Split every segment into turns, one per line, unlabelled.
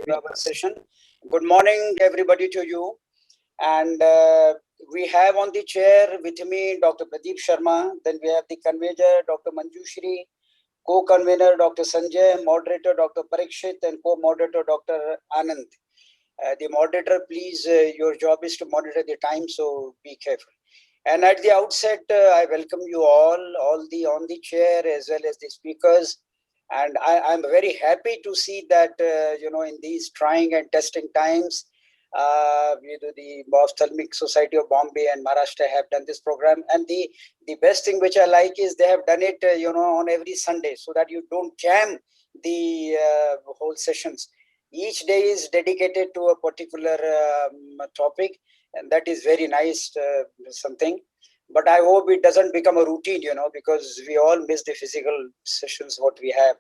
to our session. Good morning, everybody, to you. And we have on the chair with me Dr. Pradeep Sharma. Then we have the convener, Dr. Manjushri, co-convener, Dr. Sanjay, moderator, Dr. Parikshit, and co-moderator, Dr. Anand. The moderator, please, your job is to monitor the time, so be careful. And at the outset, I welcome you all the on the chair as well as the speakers. And I'm very happy to see that, in these trying and testing times, the Ophthalmic Society of Bombay and Maharashtra have done this program. And the best thing which I like is they have done it, on every Sunday so that you don't jam the whole sessions. Each day is dedicated to a particular topic, and that is very nice something. But I hope it doesn't become a routine, because we all miss the physical sessions what we have.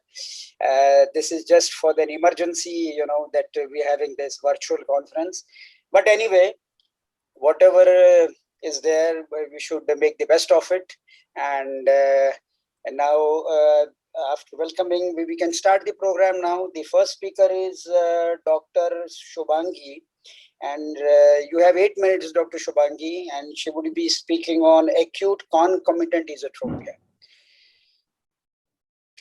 This is just for the emergency, that we're having this virtual conference. But anyway, whatever is there, we should make the best of it. And now, after welcoming, we can start the program now. The first speaker is Dr. Shubhangi. And you have 8 minutes, Dr. Shubhangi, and she would be speaking on acute concomitant esotropia.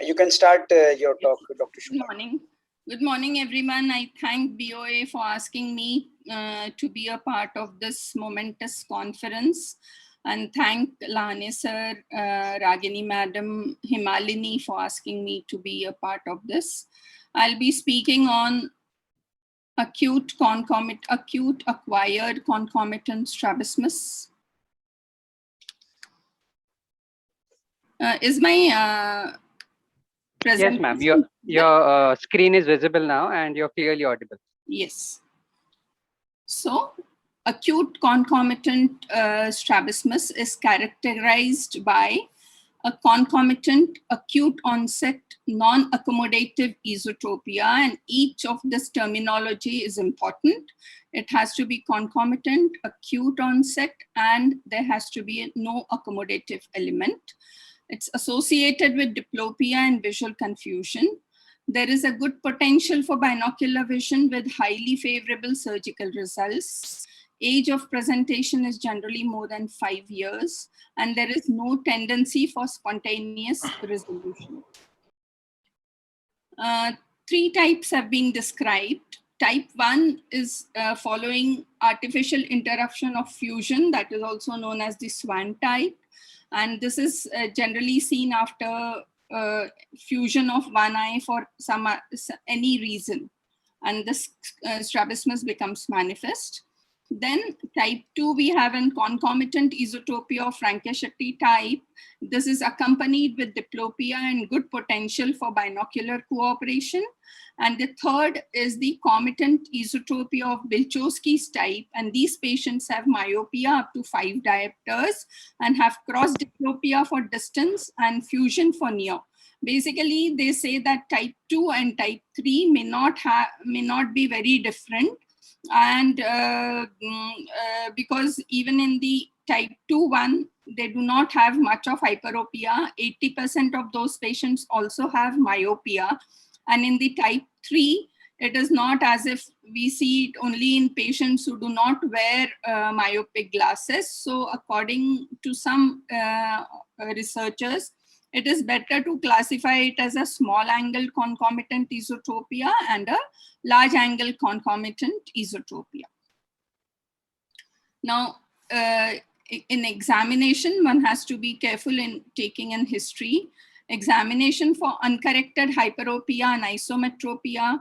You can start your talk, Dr. Shubhangi.
Good morning. Good morning, everyone. I thank BOA for asking me to be a part of this momentous conference, and thank Lahane sir, Ragini madam, Himalini for asking me to be a part of this. I'll be speaking on acute acquired concomitant strabismus. Is my
Yes, ma'am. Your screen is visible now and you're clearly audible.
Yes. So, acute concomitant strabismus is characterized by a concomitant acute onset non-accommodative esotropia, and each of this terminology is important. It has to be concomitant, acute onset, and there has to be no accommodative element. It's associated with diplopia and visual confusion. There is a good potential for binocular vision with highly favorable surgical results. Age of presentation is generally more than 5 years, and there is no tendency for spontaneous resolution. 3 types have been described. Type 1 is following artificial interruption of fusion, that is also known as the Swan type. And this is generally seen after fusion of one eye for any reason. And this strabismus becomes manifest. Then type 2, we have an concomitant esotropia of Franke-Shetty type. This is accompanied with diplopia and good potential for binocular cooperation. And the third is the comitant esotropia of Bilchowski's type. And these patients have myopia up to 5 diopters and have cross diplopia for distance and fusion for near. Basically, they say that type 2 and type 3 may not be very different. And because even in the type 2 one, they do not have much of hyperopia. 80% of those patients also have myopia. And in the type 3, it is not as if we see it only in patients who do not wear myopic glasses. So according to some researchers, it is better to classify it as a small angle concomitant esotropia and a large angle concomitant esotropia. Now, in examination, one has to be careful in taking in history. Examination for uncorrected hyperopia and isometropia,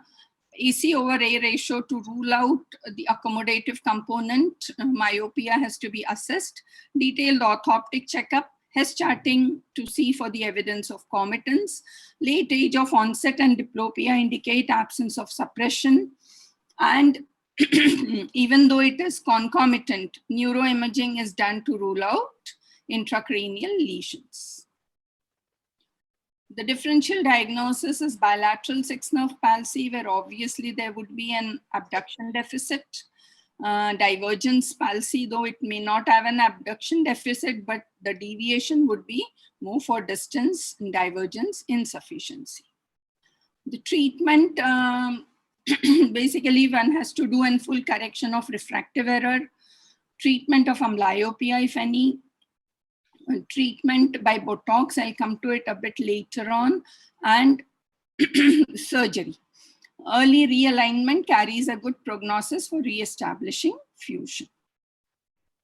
AC over A ratio to rule out the accommodative component, myopia has to be assessed. Detailed orthoptic checkup, Hess charting to see for the evidence of comitance. Late age of onset and diplopia indicate absence of suppression. And even though it is concomitant, neuroimaging is done to rule out intracranial lesions. The differential diagnosis is bilateral 6-nerve palsy, where obviously there would be an abduction deficit. Divergence palsy, though it may not have an abduction deficit, but the deviation would be more for distance and divergence insufficiency. The treatment basically one has to do a full correction of refractive error, treatment of amblyopia, if any, treatment by Botox, I'll come to it a bit later on, and surgery. Early realignment carries a good prognosis for re-establishing fusion.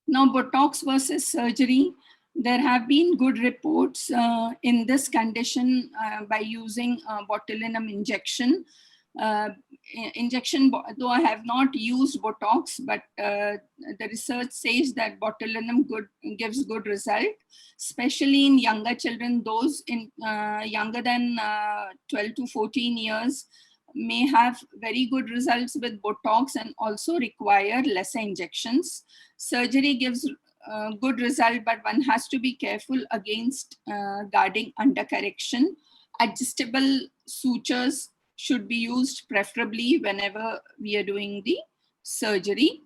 Now, Botox versus surgery. There have been good reports in this condition by using botulinum injection. Though I have not used Botox, but the research says that botulinum gives good result, especially in younger children. Those in younger than 12 to 14 years may have very good results with Botox and also require lesser injections. Surgery gives good result, but one has to be careful against guarding undercorrection. Adjustable sutures should be used preferably whenever we are doing the surgery.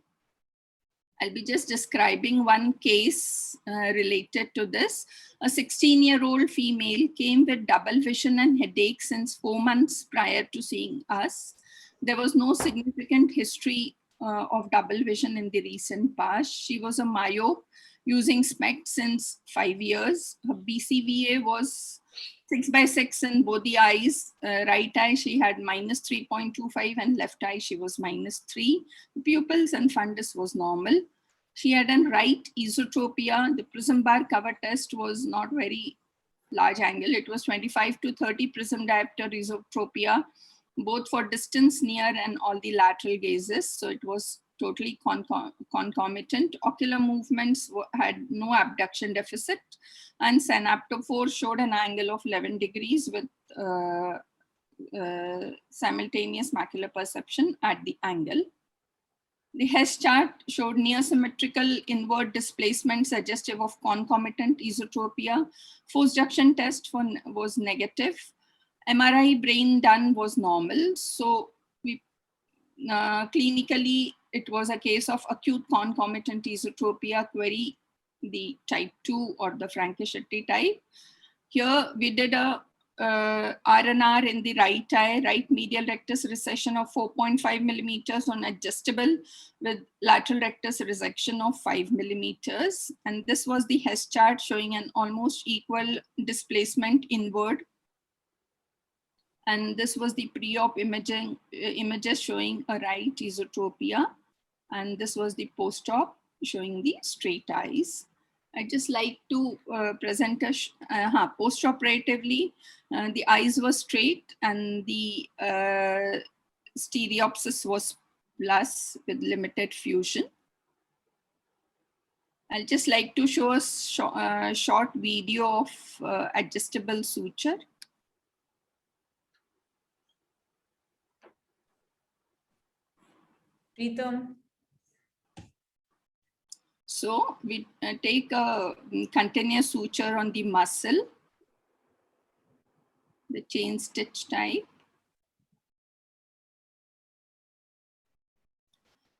I'll be just describing one case related to this. A 16-year-old female came with double vision and headache since 4 months prior to seeing us. There was no significant history of double vision in the recent past. She was a myope using specs since 5 years. Her BCVA was 6/6 in both the eyes. Right eye she had -3.25 and left eye she was -3. Pupils and fundus was normal. She had a right esotropia. The prism bar cover test was not very large angle. It was 25 to 30 prism diopter esotropia, both for distance, near, and all the lateral gazes. So it was totally concomitant. Ocular movements had no abduction deficit, and synaptophore showed an angle of 11 degrees with simultaneous macular perception at the angle. The Hess chart showed near symmetrical inward displacement suggestive of concomitant esotropia. Force junction test was negative. MRI brain done was normal. So we clinically, it was a case of acute concomitant esotropia. Query the type 2 or the Frank-Chetty type. Here we did a R&R in the right eye, right medial rectus resection of 4.5 millimeters on adjustable with lateral rectus resection of 5 millimeters. And this was the Hess chart showing an almost equal displacement inward. And this was the pre-op images showing a right esotropia. And this was the post-op showing the straight eyes. I'd just like to present a post-operatively, the eyes were straight and the stereopsis was plus with limited fusion. I'll just like to show a short video of adjustable suture.
Preetham.
So we take a continuous suture on the muscle, the chain stitch type.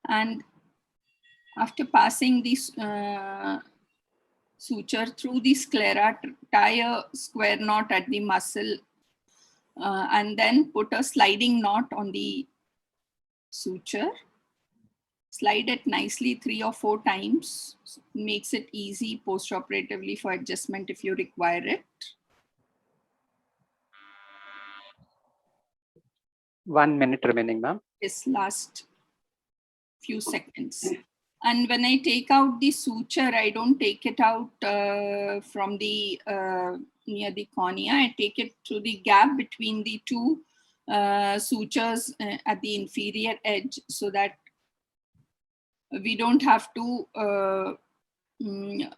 And after passing this suture through the sclera, tie a square knot at the muscle and then put a sliding knot on the suture. Slide it nicely 3 or 4 times, makes it easy post-operatively for adjustment if you require it.
1 minute remaining, ma'am.
This last few seconds. And when I take out the suture, I don't take it out from the near the cornea. I take it through the gap between the two sutures at the inferior edge, so that we don't have to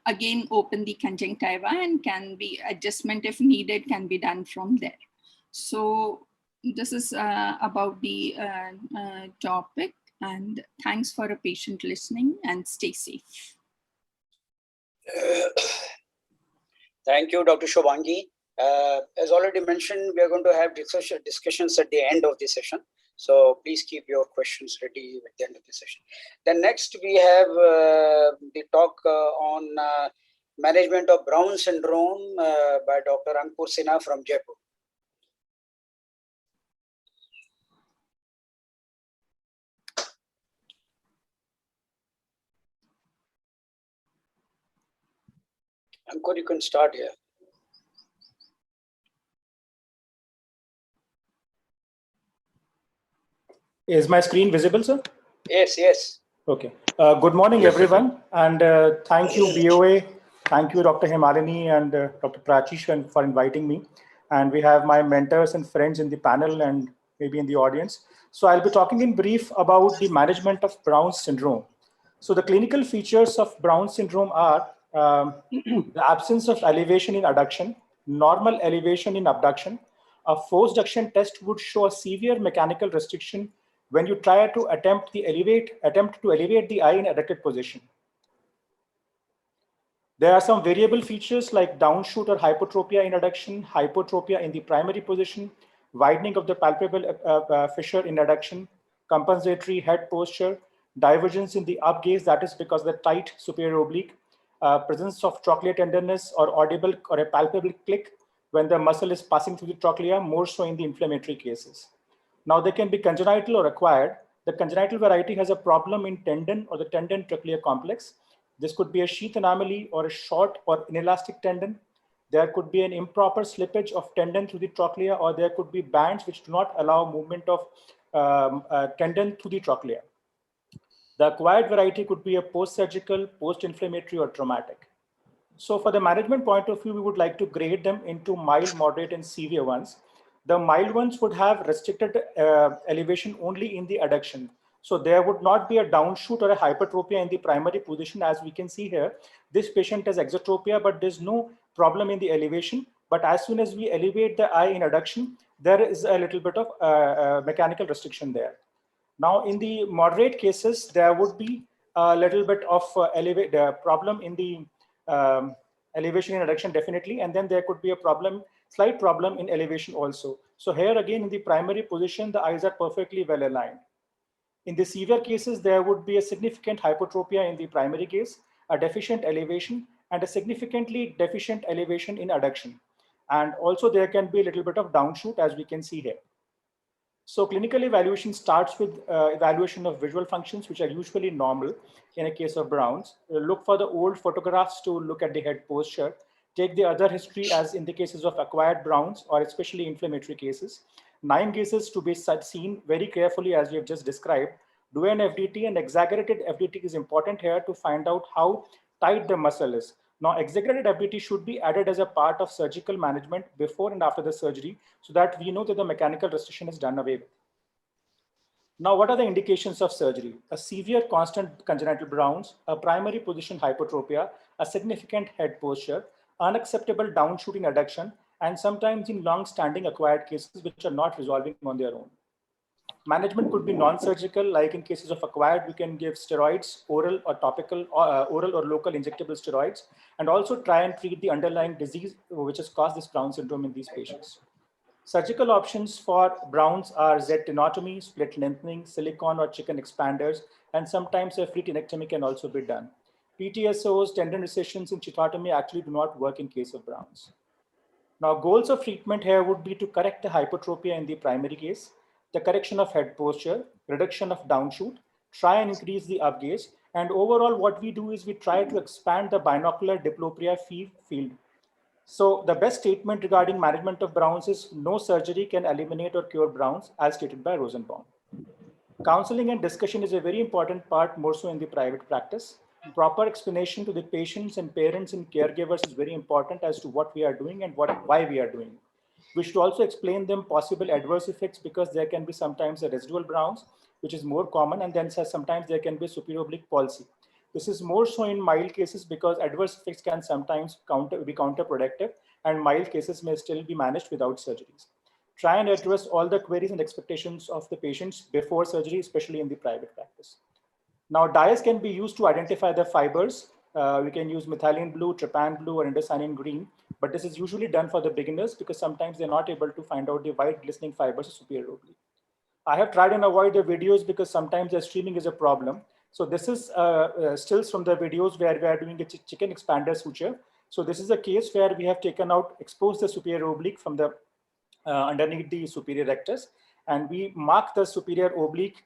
again open the conjunctiva, and can be adjustment if needed can be done from there. So this is about the topic, and thanks for a patient listening, and stay safe.
Thank you, Dr. Shobhangi. As already mentioned, we are going to have discussions at the end of the session. So please keep your questions ready at the end of the session. Then next we have the talk on management of Brown syndrome by Dr. Ankur Sinha from Jaipur. Ankur, you can start here.
Is my screen visible, sir?
Yes, yes.
Okay. Good morning,
Yes,
everyone. And thank you, BOA. Thank you, Dr. Himalini and Dr. Prachish for inviting me. And we have my mentors and friends in the panel and maybe in the audience. So I'll be talking in brief about the management of Brown's syndrome. So the clinical features of Brown's syndrome are the absence of elevation in adduction, normal elevation in abduction. A forced duction test would show a severe mechanical restriction when you try to attempt to elevate the eye in adducted position. There are some variable features like downshoot or hypotropia in adduction, hypotropia in the primary position, widening of the palpebral fissure in adduction, compensatory head posture, divergence in the up gaze, that is because of the tight superior oblique, presence of trochlear tenderness or audible or a palpable click when the muscle is passing through the trochlea, more so in the inflammatory cases. Now they can be congenital or acquired. The congenital variety has a problem in tendon or the tendon trochlear complex. This could be a sheath anomaly or a short or inelastic tendon. There could be an improper slippage of tendon through the trochlea, or there could be bands which do not allow movement of tendon through the trochlea. The acquired variety could be a post-surgical, post-inflammatory, or traumatic. So for the management point of view, we would like to grade them into mild, moderate, and severe ones. The mild ones would have restricted elevation only in the adduction. So there would not be a downshoot or a hypertropia in the primary position, as we can see here. This patient has exotropia, but there's no problem in the elevation. But as soon as we elevate the eye in adduction, there is a little bit of mechanical restriction there. Now, in the moderate cases, there would be a little bit of problem in the elevation in adduction, definitely, and then there could be a slight problem in elevation also. So here again, in the primary position, the eyes are perfectly well aligned. In the severe cases, there would be a significant hypotropia in the primary gaze, a deficient elevation, and a significantly deficient elevation in adduction. And also there can be a little bit of downshoot, as we can see here. So clinical evaluation starts with evaluation of visual functions, which are usually normal in a case of Brown's. Look for the old photographs to look at the head posture. Take the other history as in the cases of acquired Brown's or especially inflammatory cases. 9 cases to be seen very carefully as we have just described. Do an FDT, and exaggerated FDT is important here to find out how tight the muscle is. Now, exaggerated FDT should be added as a part of surgical management before and after the surgery so that we know that the mechanical restriction is done away with. Now, what are the indications of surgery? A severe constant congenital Brown's, a primary position hypotropia, a significant head posture, unacceptable downshooting adduction, and sometimes in long-standing acquired cases which are not resolving on their own. Management could be non-surgical, like in cases of acquired, we can give steroids, oral or topical, oral or local injectable steroids, and also try and treat the underlying disease which has caused this Brown syndrome in these patients. Surgical options for Brown's are Z tenotomy, split lengthening, silicone or chicken expanders, and sometimes a free tenectomy can also be done. PTSOs, tendon recessions in chichotomy actually do not work in case of Brown's. Now, goals of treatment here would be to correct the hypotropia in the primary case, the correction of head posture, reduction of downshoot, try and increase the up gaze, and overall what we do is we try to expand the binocular diplopia field. So the best statement regarding management of Brown's is no surgery can eliminate or cure Brown's, as stated by Rosenbaum. Counseling and discussion is a very important part, more so in the private practice. Proper explanation to the patients and parents and caregivers is very important as to what we are doing and why we are doing. We should also explain them possible adverse effects, because there can be sometimes a residual Brown's, which is more common, and then sometimes there can be superior oblique palsy. This is more so in mild cases because adverse effects can sometimes be counterproductive, and mild cases may still be managed without surgeries. Try and address all the queries and expectations of the patients before surgery, especially in the private practice. Now, dyes can be used to identify the fibers. We can use methylene blue, trypan blue, or indocyanine green, but this is usually done for the beginners because sometimes they're not able to find out the white glistening fibers of superior oblique. I have tried and avoid the videos because sometimes the streaming is a problem. So this is stills from the videos where we are doing a chicken expander suture. So this is a case where we have taken out, exposed the superior oblique from the underneath the superior rectus, and we mark the superior oblique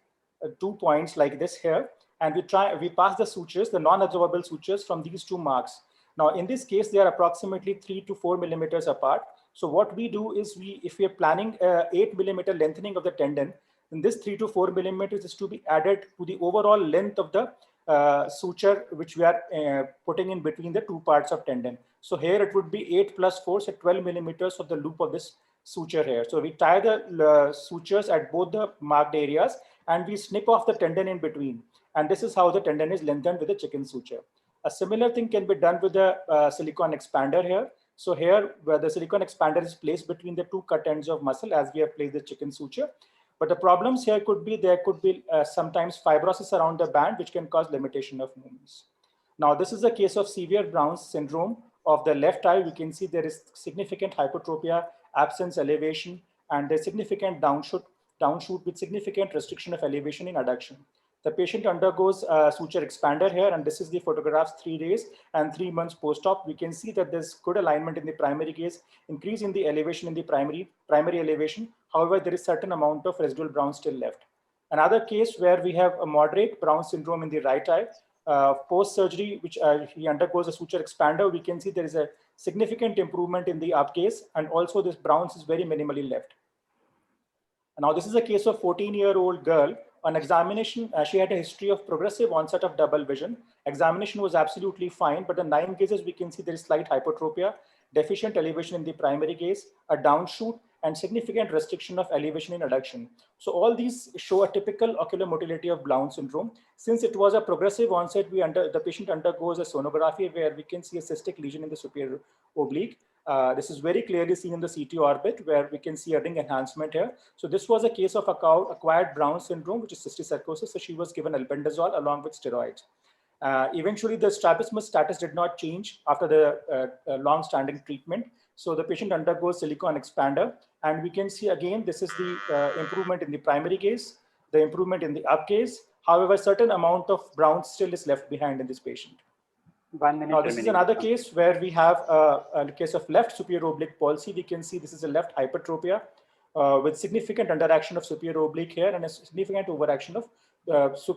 2 points like this here, and we pass the sutures, the non-absorbable sutures, from these 2 marks. Now, in this case, they are approximately 3 to 4 millimeters apart. So what we do is if we are planning 8 millimeter lengthening of the tendon, then this 3 to 4 millimeters is to be added to the overall length of the suture which we are putting in between the two parts of tendon. So here it would be 8 plus 4, so 12 millimeters of the loop of this suture here. So we tie the sutures at both the marked areas and we snip off the tendon in between. And this is how the tendon is lengthened with a chicken suture. A similar thing can be done with the silicone expander here. So here, where the silicone expander is placed between the two cut ends of muscle as we have placed the chicken suture. But the problems here could be, there could be sometimes fibrosis around the band, which can cause limitation of movements. Now, this is a case of severe Brown's syndrome of the left eye. We can see there is significant hypertropia, absence elevation, and there's significant downshoot with significant restriction of elevation in adduction. The patient undergoes a suture expander here, and this is the photographs 3 days and 3 months post-op. We can see that there's good alignment in the primary gaze, increase in the elevation in the primary elevation. However, there is certain amount of residual Brown still left. Another case where we have a moderate Brown syndrome in the right eye, post-surgery, which he undergoes a suture expander, we can see there is a significant improvement in the up gaze, and also this Brown's is very minimally left. Now, this is a case of 14-year-old girl. On examination, she had a history of progressive onset of double vision. Examination was absolutely fine, but the 9 gazes, we can see there is slight hypertropia, deficient elevation in the primary gaze, a downshoot, and significant restriction of elevation in adduction. So all these show a typical ocular motility of Brown syndrome. Since it was a progressive onset, the patient undergoes a sonography where we can see a cystic lesion in the superior oblique. This is very clearly seen in the CT orbit where we can see a ring enhancement here. So this was a case of acquired Brown syndrome, which is cysticercosis. So she was given albendazole along with steroids. Eventually, the strabismus status did not change after the long-standing treatment. So the patient undergoes silicone expander, and we can see again, this is the improvement in the primary gaze, the improvement in the up gaze. However, certain amount of Brown still is left behind in this patient.
1 minute.
Now, this is another case where we have a case of left superior oblique palsy. We can see this is a left hypertropia with significant underaction of superior oblique here and a significant overaction of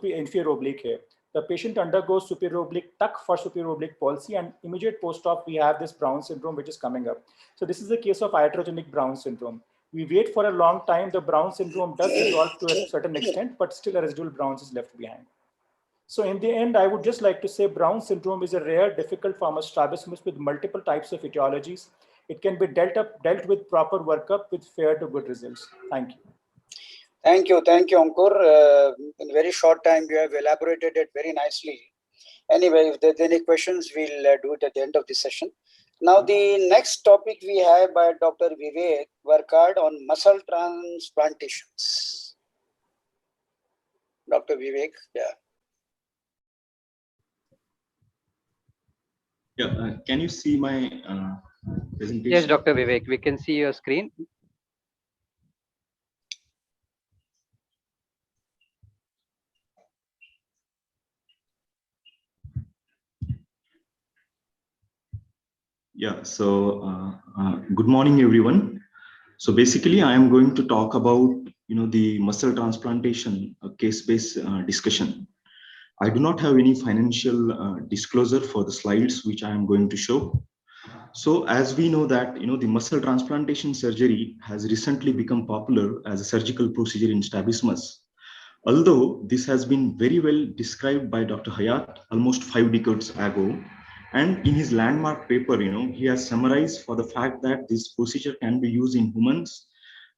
inferior oblique here. The patient undergoes superior oblique tuck for superior oblique palsy, and immediate post-op, we have this Brown syndrome, which is coming up. So this is a case of iatrogenic Brown syndrome. We wait for a long time. The Brown syndrome does resolve to a certain extent, but still a residual Brown's is left behind. So in the end, I would just like to say Brown syndrome is a rare, difficult form of strabismus with multiple types of etiologies. It can be dealt with proper workup with fair to good results. Thank you.
Thank you, Ankur. In a very short time, you have elaborated it very nicely. Anyway, if there's any questions, we'll do it at the end of the session. Now, the next topic we have by Dr. Vivek Varkad on muscle transplantations. Dr. Vivek, yeah.
Yeah, can you see my presentation?
Yes, Dr. Vivek, we can see your screen.
Yeah, so good morning, everyone. So basically, I am going to talk about the muscle transplantation case-based discussion. I do not have any financial disclosure for the slides which I am going to show. So as we know that the muscle transplantation surgery has recently become popular as a surgical procedure in strabismus. Although this has been very well described by Dr. Hayat almost 5 decades ago, and in his landmark paper, he has summarized for the fact that this procedure can be used in humans,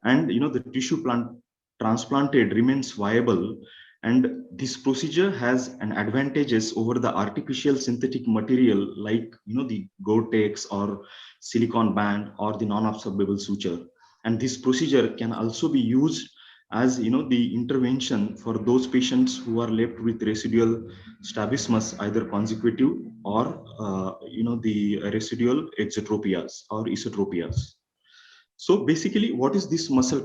and the tissue transplanted remains viable. And this procedure has an advantages over the artificial synthetic material like the Gore-Tex or silicone band or the non-absorbable suture. And this procedure can also be used as the intervention for those patients who are left with residual strabismus, either consecutive or the residual exotropias or isotropias. So basically, what is this muscle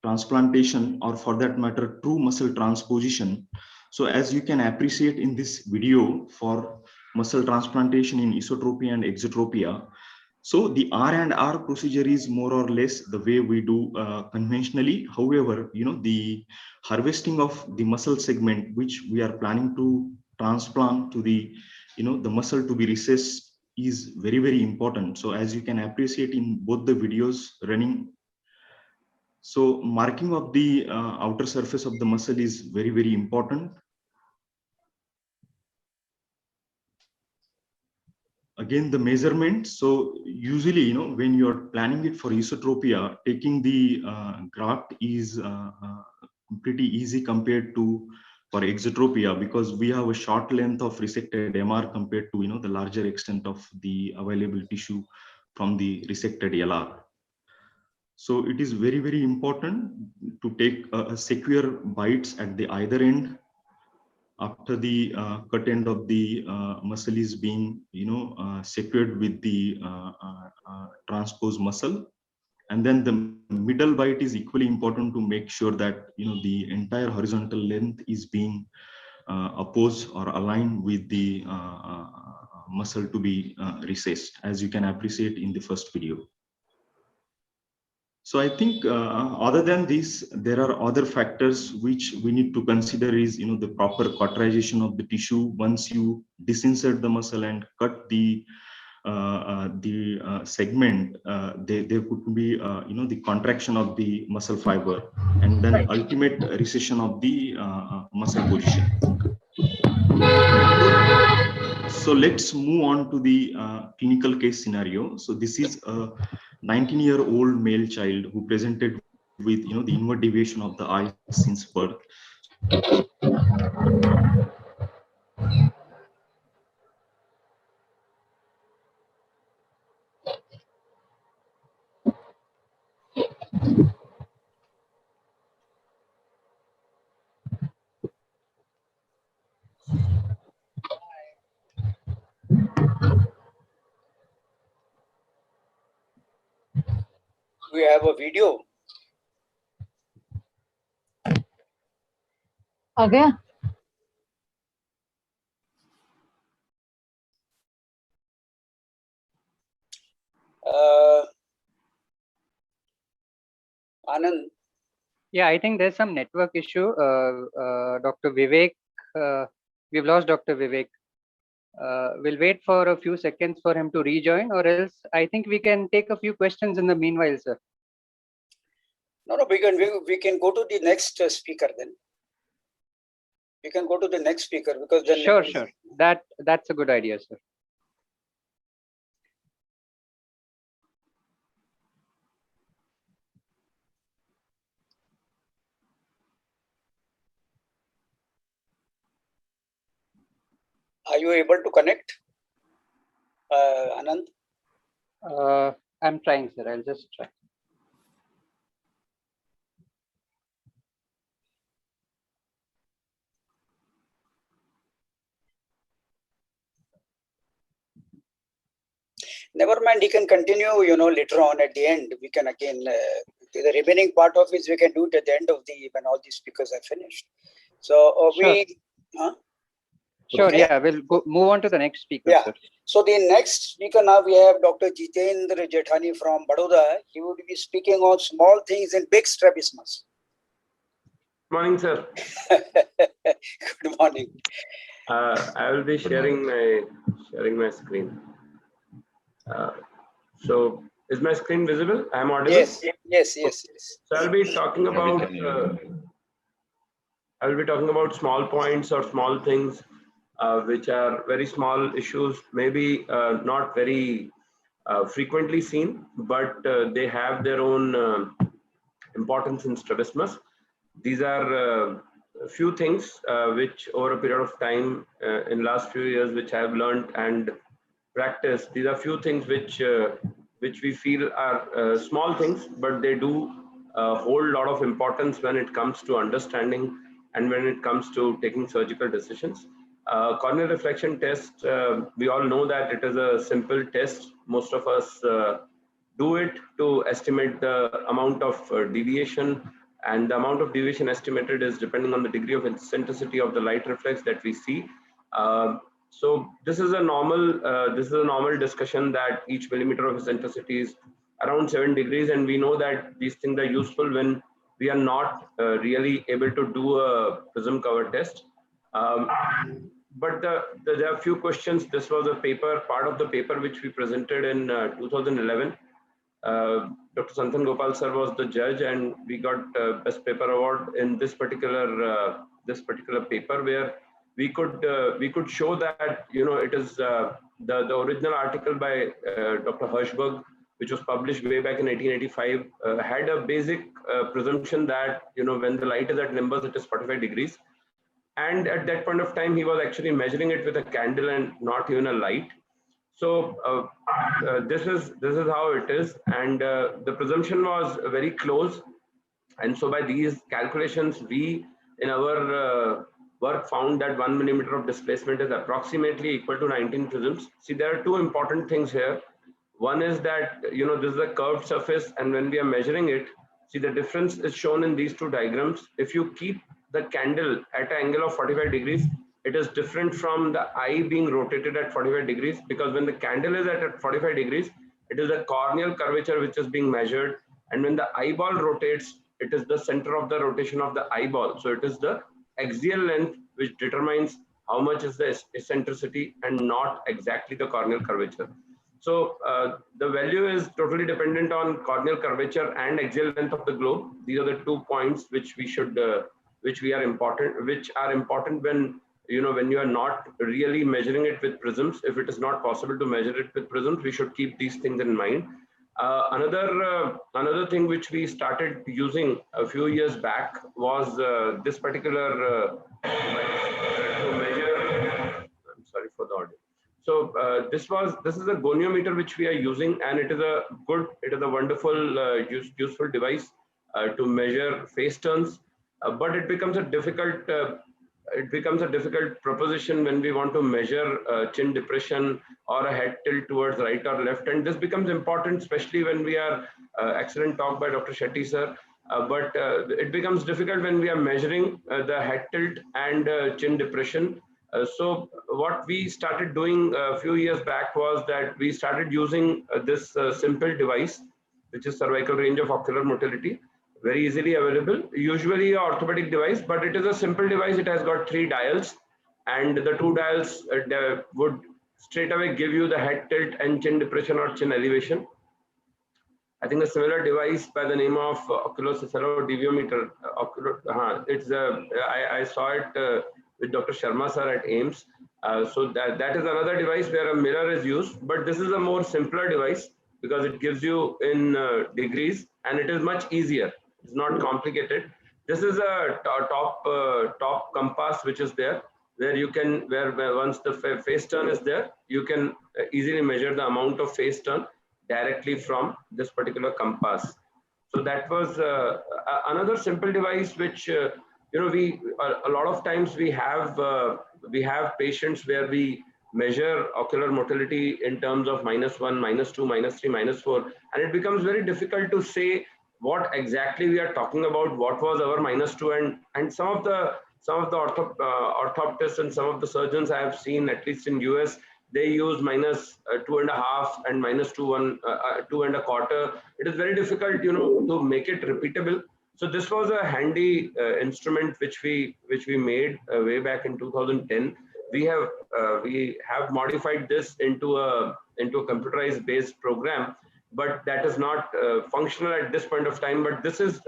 transplantation, or for that matter, true muscle transposition? So as you can appreciate in this video for muscle transplantation in isotropia and exotropia, so the R&R procedure is more or less the way we do conventionally. However, the harvesting of the muscle segment, which we are planning to transplant to the, the muscle to be recessed is very, very important. So as you can appreciate in both the videos running, so marking of the outer surface of the muscle is very, very important. Again, the measurement. So usually, you know, when you're planning it for esotropia, taking the graft is pretty easy compared to for exotropia, because we have a short length of resected MR compared to, you know, the larger extent of the available tissue from the resected LR. So it is very, very important to take a secure bites at the either end after the cut end of the muscle is being, you know, secured with the transposed muscle. And then the middle bite is equally important to make sure that, you know, the entire horizontal length is being opposed or aligned with the muscle to be recessed, as you can appreciate in the first video. So I think other than this, there are other factors which we need to consider is, you know, the proper cauterization of the tissue. Once you disinsert the muscle and cut the segment, there could be, you know, the contraction of the muscle fiber, and then ultimate recession of the muscle position. So let's move on to the clinical case scenario. So this is a 19-year-old male child who presented with, you know, the inward deviation of the eye since birth.
We have a video.
Okay.
Anand.
Yeah, I think there's some network issue. Dr. Vivek, we've lost Dr. Vivek. We'll wait for a few seconds for him to rejoin, or else I think we can take a few questions in the meanwhile, sir.
No, we can go to the next speaker then. We can go to the next speaker because then.
Sure. That's a good idea, sir.
Are you able to connect, Anand?
I'm trying, sir. I'll just try.
Never mind, he can continue, you know, later on at the end. We can again, the remaining part of it, we can do it at the end of when all the speakers are finished. So
Sure. Sure,
okay.
yeah, we'll move on to the next speaker,
Yeah.
sir.
So the next speaker now we have Dr. Jitendra Jethani from Baroda. He would be speaking on small things in big strabismus.
Morning, sir.
Good morning.
I will be sharing my screen. So is my screen visible? I am audible?
Yes.
So I'll be talking about small points or small things which are very small issues, maybe not very frequently seen, but they have their own importance in strabismus. These are a few things which over a period of time in last few years which I have learned and practiced. These are few things which we feel are small things, but they do hold a lot of importance when it comes to understanding and when it comes to taking surgical decisions. Corneal reflection test, we all know that it is a simple test. Most of us do it to estimate the amount of deviation, and the amount of deviation estimated is depending on the degree of eccentricity of the light reflex that we see. So this is a normal discussion that each millimeter of eccentricity is around 7 degrees, and we know that these things are useful when we are not really able to do a prism cover test. but there are a few questions. This was a paper, part of the paper which we presented in 2011. Dr. Santhan Gopal sir was the judge, and we got best paper award in this particular paper, where we could show that, you know, it is the original article by Dr. Hirschberg, which was published way back in 1885, had a basic presumption that, you know, when the light is at Nimbus, it is 45 degrees. And at that point of time, he was actually measuring it with a candle and not even a light. So this is how it is, and the presumption was very close. And so by these calculations, we in our work found that 1 millimeter of displacement is approximately equal to 19 prisms. See, there are two important things here. One is that, you know, this is a curved surface, and when we are measuring it, see, the difference is shown in these two diagrams. If you keep the candle at an angle of 45 degrees, it is different from the eye being rotated at 45 degrees, because when the candle is at 45 degrees, it is the corneal curvature which is being measured. And when the eyeball rotates, it is the center of the rotation of the eyeball. So it is the axial length which determines how much is the eccentricity and not exactly the corneal curvature. So the value is totally dependent on corneal curvature and axial length of the globe. These are the 2 points which we should, which are important when, you know, when you are not really measuring it with prisms. If it is not possible to measure it with prisms, we should keep these things in mind. Another thing which we started using a few years back was this particular to measure. I'm sorry for the audio. So this is a goniometer which we are using, and it is a wonderful useful device to measure face turns, but it becomes a difficult proposition when we want to measure chin depression or a head tilt towards right or left, and this becomes important especially when we are excellent talk by Dr. Shetty sir, but it becomes difficult when we are measuring the head tilt and chin depression. So what we started doing a few years back was that we started using this simple device, which is cervical range of ocular motility, very easily available, usually an orthopedic device, but it is a simple device. It has got 3 dials, and the 2 dials would straight away give you the head tilt and chin depression or chin elevation. I think a similar device by the name of oculocephalodiviometer, I saw it with Dr. Sharma sir at AIMS. So that is another device where a mirror is used, but this is a more simpler device because it gives you in degrees, and it is much easier. It's not complicated. This is a top compass which is there, where you can, where once the face turn is there, you can easily measure the amount of face turn directly from this particular compass. So that was another simple device which you know, a lot of times we have patients where we measure ocular motility in terms of -1, -2, -3, -4, and it becomes very difficult to say what exactly we are talking about, what was our -2, and some of the orthoptists and some of the surgeons I have seen, at least in US, they use -2.5 and -2.25. It is very difficult, you know, to make it repeatable. So this was a handy instrument which we made way back in 2010. We have modified this into a computerized based program, but that is not functional at this point of time. But this is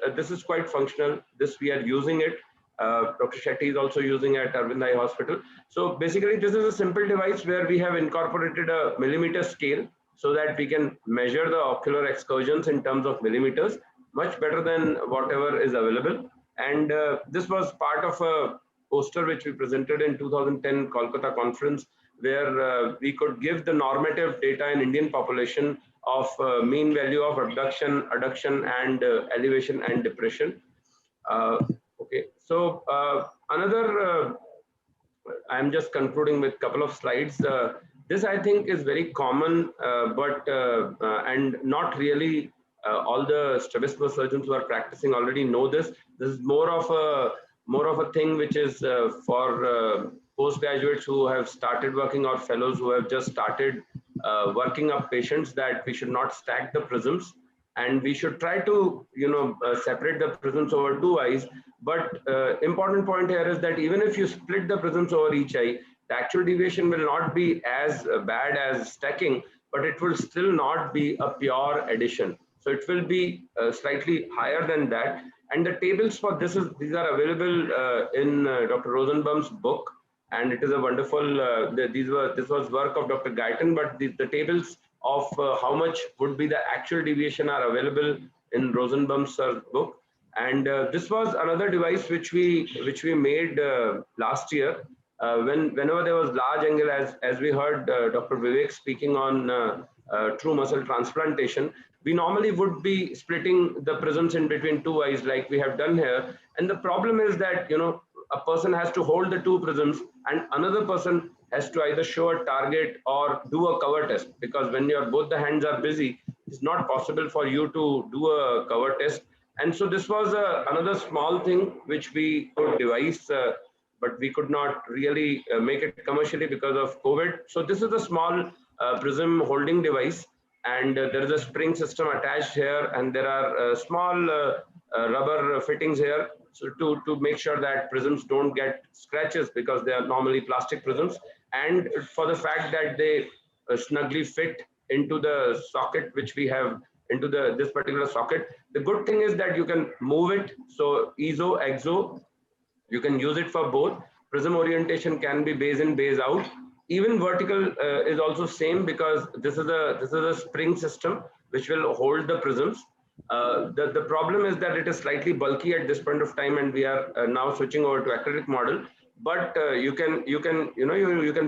quite functional. This we are using it. Dr. Shetty is also using at Arvind Eye Hospital. So basically, this is a simple device where we have incorporated a millimeter scale so that we can measure the ocular excursions in terms of millimeters, much better than whatever is available. And this was part of a poster which we presented in 2010 Kolkata conference, where we could give the normative data in Indian population of mean value of abduction, adduction, and elevation and depression. Okay, so I'm just concluding with a couple of slides. This I think is very common, but and not really all the strabismus surgeons who are practicing already know this. This is more of a thing which is for postgraduates who have started working, or fellows who have just started working up patients, that we should not stack the prisms, and we should try to, you know, separate the prisms over 2 eyes. But important point here is that even if you split the prisms over each eye, The actual deviation will not be as bad as stacking, but it will still not be a pure addition. So it will be slightly higher than that. And the tables for these are available in Dr. Rosenbaum's book, and it is a wonderful. This was work of Dr. Guyton, but the tables of how much would be the actual deviation are available in Rosenbaum's book. And this was another device which we made last year. Whenever there was large angle, as we heard Dr. Vivek speaking on true muscle transplantation, we normally would be splitting the prisms in between two eyes like we have done here. And the problem is that, a person has to hold the two prisms and another person has to either show a target or do a cover test, because when both the hands are busy, it's not possible for you to do a cover test. And so this was another small thing which we could devise, but we could not really make it commercially because of COVID. So this is a small prism holding device, and there is a spring system attached here, and there are small rubber fittings here, so to make sure that prisms don't get scratches, because they are normally plastic prisms, and for the fact that they snugly fit into the socket which we have into this particular socket. The good thing is that you can move it, so ESO, EXO, you can use it for both. Prism orientation can be base in, base out. Even vertical is also same, because this is a spring system which will hold the prisms. The problem is that it is slightly bulky at this point of time, and we are now switching over to acrylic model. But you can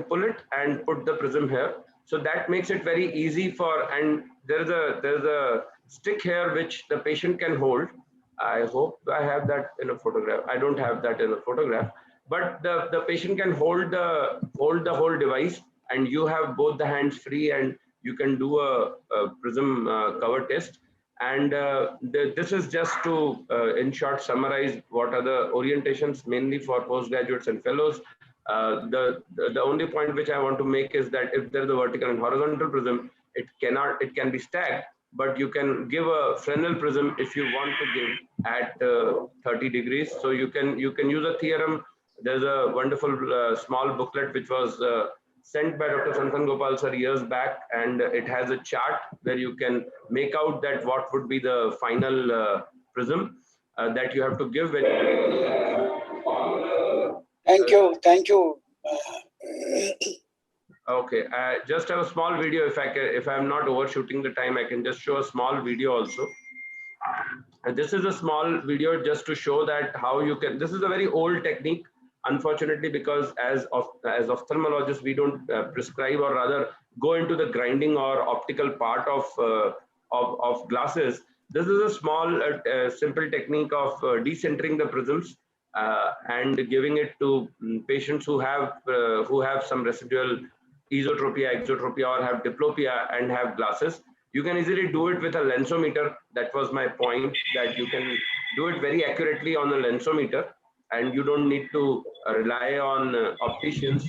pull it and put the prism here. So that makes it very easy for, and there's a stick here which the patient can hold. I hope I have that in a photograph. I don't have that in a photograph, but the patient can hold the whole device, and you have both the hands free, and you can do a prism cover test. And this is just to, in short, summarize what are the orientations mainly for postgraduates and fellows. The only point which I want to make is that if there is a vertical and horizontal prism, it can be stacked, but you can give a Fresnel prism if you want to give at 30 degrees. So you can use a theorem. There's a wonderful small booklet which was sent by Dr. Santhan Gopal sir years back, and it has a chart where you can make out that what would be the final prism that you have to give when
Thank you.
Okay, I just have a small video. If I'm not overshooting the time, I can just show a small video also. And this is a small video just to show that how you can. This is a very old technique, unfortunately, because as ophthalmologists, we don't prescribe, or rather go into the grinding or optical part of glasses. This is a small, simple technique of decentering the prisms and giving it to patients who have some residual esotropia, exotropia, or have diplopia and have glasses. You can easily do it with a lensometer. That was my point, that you can do it very accurately on a lensometer, and you don't need to rely on opticians.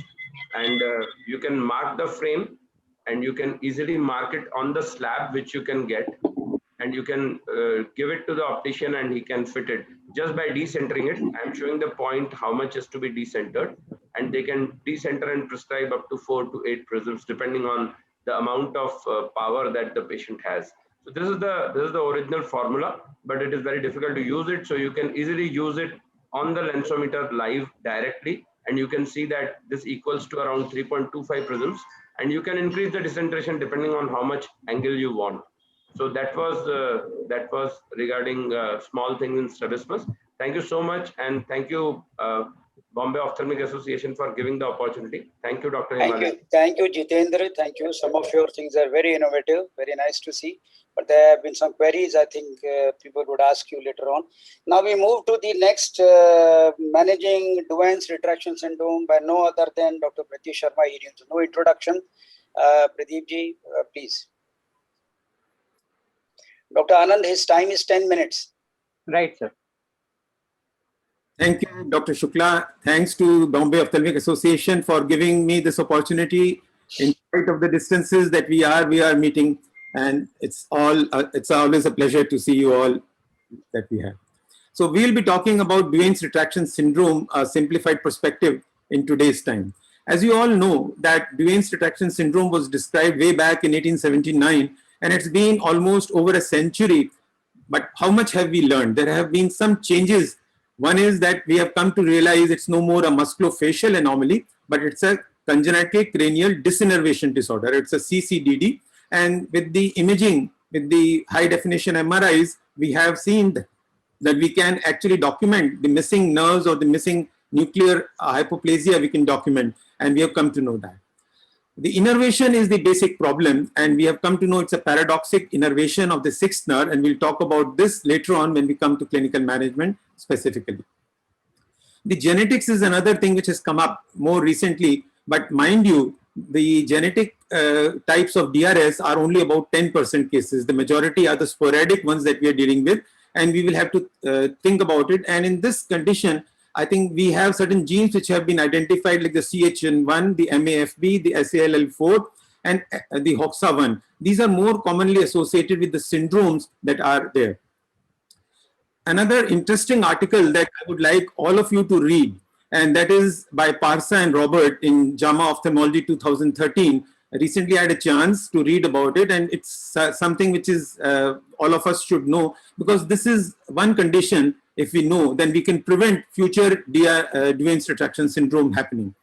And you can mark the frame, and you can easily mark it on the slab which you can get, and you can give it to the optician and he can fit it just by decentering it. I'm showing the point how much is to be decentered, and they can decenter and prescribe up to 4 to 8 prisms depending on the amount of power that the patient has. So this is the original formula, but it is very difficult to use it. So you can easily use it on the lensometer live directly, and you can see that this equals to around 3.25 prisms, and you can increase the decentration depending on how much angle you want. So that was regarding small things in strabismus. Thank you so much, and thank you Bombay Ophthalmic Association for giving the opportunity. Thank you, Dr. Himalaya.
Thank you, Jitendra. Thank you. Some of your things are very innovative, very nice to see. But there have been some queries I think people would ask you later on. Now we move to the next, managing Duane's retraction syndrome by no other than Dr. Pradeep Sharma. He needs no introduction. Pradeep ji, please. Dr. Anand, his time is 10 minutes.
Right, sir.
Thank you, Dr. Shukla. Thanks to Bombay Ophthalmic Association for giving me this opportunity. In spite of the distances that we are meeting, and it's always a pleasure to see you all that we have. So we'll be talking about Duane's retraction syndrome, a simplified perspective in today's time. As you all know, that Duane's retraction syndrome was described way back in 1879, and it's been almost over a century. But how much have we learned? There have been some changes. One is that we have come to realize it's no more a musculofacial anomaly, but it's a congenital cranial disinnervation disorder. It's a CCDD. And with the imaging, with the high definition MRIs, we have seen that we can actually document the missing nerves or the missing nuclear hypoplasia we can document, and we have come to know that. The innervation is the basic problem, and we have come to know it's a paradoxic innervation of the sixth nerve, and we'll talk about this later on when we come to clinical management specifically. The genetics is another thing which has come up more recently, but mind you, the genetic types of DRS are only about 10% cases. The majority are the sporadic ones that we are dealing with, and we will have to think about it. And in this condition, I think we have certain genes which have been identified, like the CHN1, the MAFB, the SALL4, and the HOXA1. These are more commonly associated with the syndromes that are there. Another interesting article that I would like all of you to read, and that is by Parsa and Robert in JAMA Ophthalmology 2013. I recently had a chance to read about it, and it's something which is all of us should know, because this is one condition. If we know, then we can prevent future Duane's retraction syndrome happening.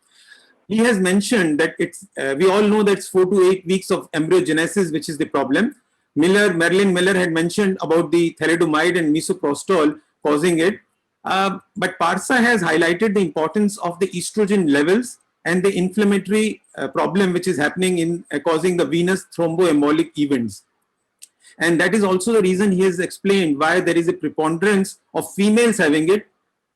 He has mentioned that it's, we all know that it's 4 to 8 weeks of embryogenesis, which is the problem. Marilyn Miller had mentioned about the thalidomide and misoprostol causing it. But Parsa has highlighted the importance of the estrogen levels and the inflammatory problem which is happening in causing the venous thromboembolic events. And that is also the reason he has explained why there is a preponderance of females having it,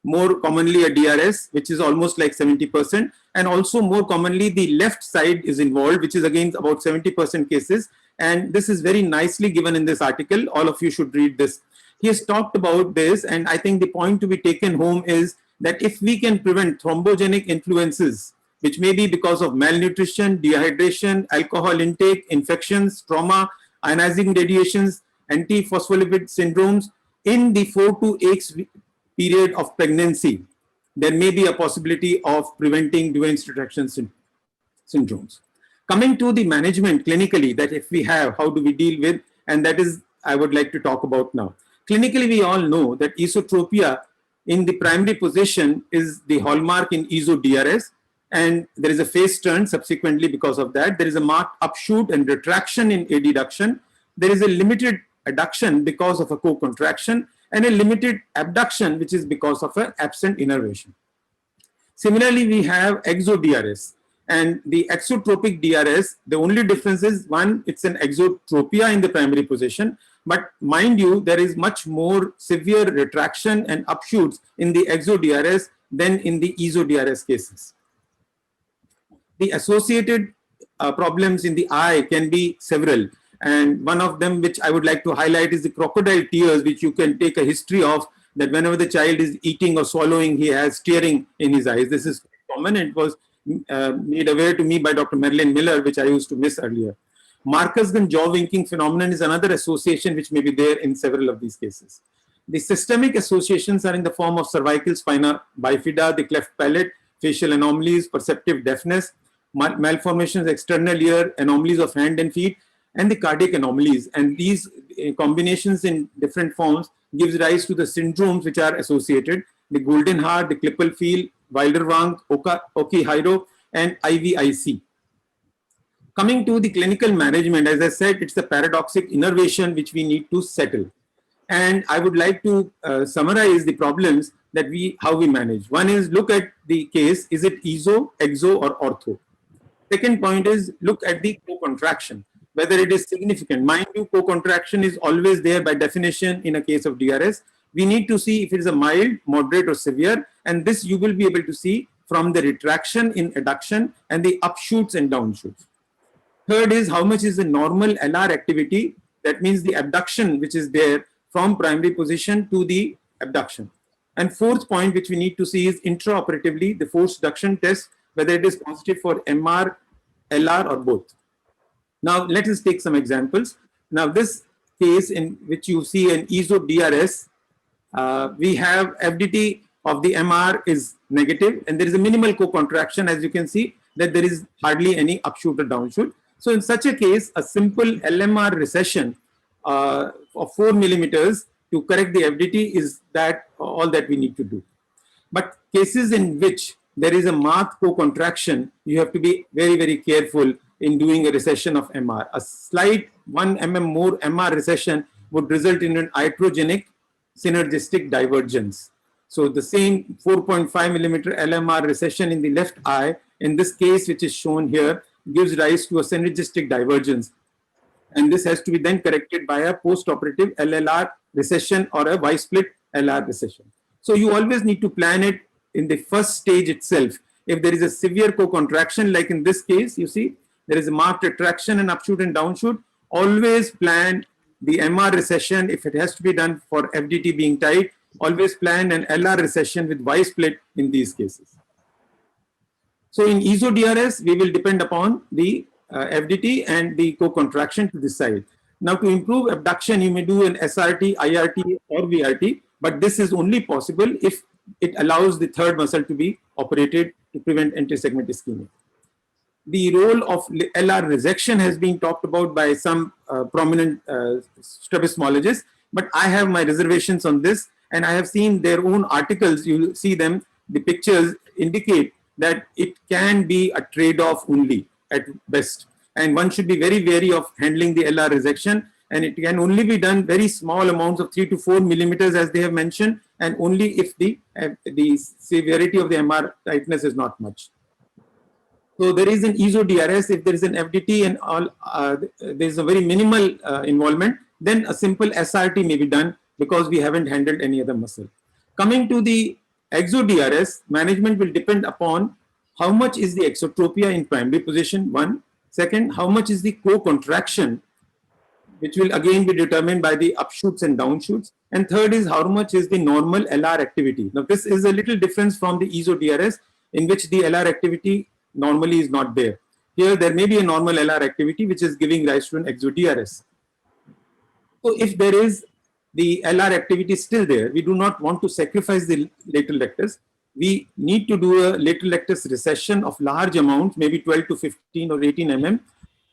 more commonly a DRS, which is almost like 70%, and also more commonly the left side is involved, which is again about 70% cases. And this is very nicely given in this article. All of you should read this. He has talked about this, and I think the point to be taken home is that if we can prevent thrombogenic influences, which may be because of malnutrition, dehydration, alcohol intake, infections, trauma, ionizing radiations, antiphospholipid syndromes, in the 4 to 8 week period of pregnancy, there may be a possibility of preventing Duane's retraction syndromes. Coming to the management clinically, that if we have, how do we deal with, and that is I would like to talk about now. Clinically, we all know that esotropia in the primary position is the hallmark in ESO-DRS, and there is a phase turn subsequently because of that. There is a marked upshoot and retraction in adduction. There is a limited adduction because of a co-contraction, and a limited abduction, which is because of an absent innervation. Similarly, we have exo-DRS. And the exotropic DRS, the only difference is, one, it's an exotropia in the primary position. But mind you, there is much more severe retraction and upshoots in the exo-DRS than in the ESO-DRS cases. The associated problems in the eye can be several. And one of them which I would like to highlight is the crocodile tears, which you can take a history of, that whenever the child is eating or swallowing, he has tearing in his eyes. This is common. It was made aware to me by Dr. Marilyn Miller, which I used to miss earlier. Marcus-Gunn jaw winking phenomenon is another association which may be there in several of these cases. The systemic associations are in the form of cervical spina bifida, the cleft palate, facial anomalies, perceptive deafness, malformations, external ear, anomalies of hand and feet, and the cardiac anomalies. And these combinations in different forms gives rise to the syndromes which are associated: the golden heart, the Klippel-Feil, Wilder-Wang, Okihiro, and IVIC. Coming to the clinical management, as I said, it's the paradoxic innervation which we need to settle. And I would like to summarize the problems that how we manage. One is, look at the case, is it ESO, exo, or ortho? Second point is, look at the co-contraction, whether it is significant. Mind you, co-contraction is always there by definition in a case of DRS. We need to see if it is a mild, moderate, or severe, and this you will be able to see from the retraction in adduction and the upshoots and downshoots. Third is, how much is the normal LR activity? That means the abduction which is there from primary position to the abduction. And fourth point which we need to see is intraoperatively the forced duction test, whether it is positive for MR, LR, or both. Now let us take some examples. Now this case in which you see an ESO-DRS, we have FDT of the MR is negative, and there is a minimal co-contraction, as you can see. that there is hardly any upshoot or downshoot. So in such a case, a simple LMR recession of 4 millimeters to correct the FDT is that all that we need to do. But cases in which there is a marked co-contraction, you have to be very, very careful in doing a recession of MR. A slight 1 mm more MR recession would result in an iatrogenic synergistic divergence. So the same 4.5 millimeter LMR recession in the left eye, in this case, which is shown here, gives rise to a synergistic divergence. And this has to be then corrected by a post-operative LLR recession or a Y-split LR recession. So you always need to plan it in the first stage itself. If there is a severe co-contraction, like in this case, you see, there is a marked retraction and upshoot and downshoot, always plan the MR recession. If it has to be done for FDT being tight, always plan an LR recession with Y-split in these cases. So in ESO-DRS, we will depend upon the FDT and the co-contraction to decide. Now to improve abduction, you may do an SRT, IRT or VRT, but this is only possible if it allows the third muscle to be operated to prevent intersegment ischemia. The role of LR resection has been talked about by some prominent strabismologists, but I have my reservations on this, and I have seen their own articles. You see them, the pictures indicate that it can be a trade-off only at best, and one should be very wary of handling the LR resection, and it can only be done very small amounts of 3 to 4 millimeters, as they have mentioned, and only if the severity of the MR tightness is not much. So there is an ESO-DRS. If there is an FDT and all, there is a very minimal involvement, then a simple SRT may be done because we haven't handled any other muscle. Coming to the EXO-DRS, management will depend upon how much is the exotropia in primary position, one. Second, how much is the co-contraction, which will again be determined by the upshoots and downshoots. And third is how much is the normal LR activity. Now this is a little difference from the ESO-DRS, in which the LR activity normally is not there. Here there may be a normal LR activity which is giving rise to an EXO-DRS. So if there is the LR activity still there, we do not want to sacrifice the lateral rectus. We need to do a lateral rectus recession of large amounts, maybe 12 to 15 or 18 mm,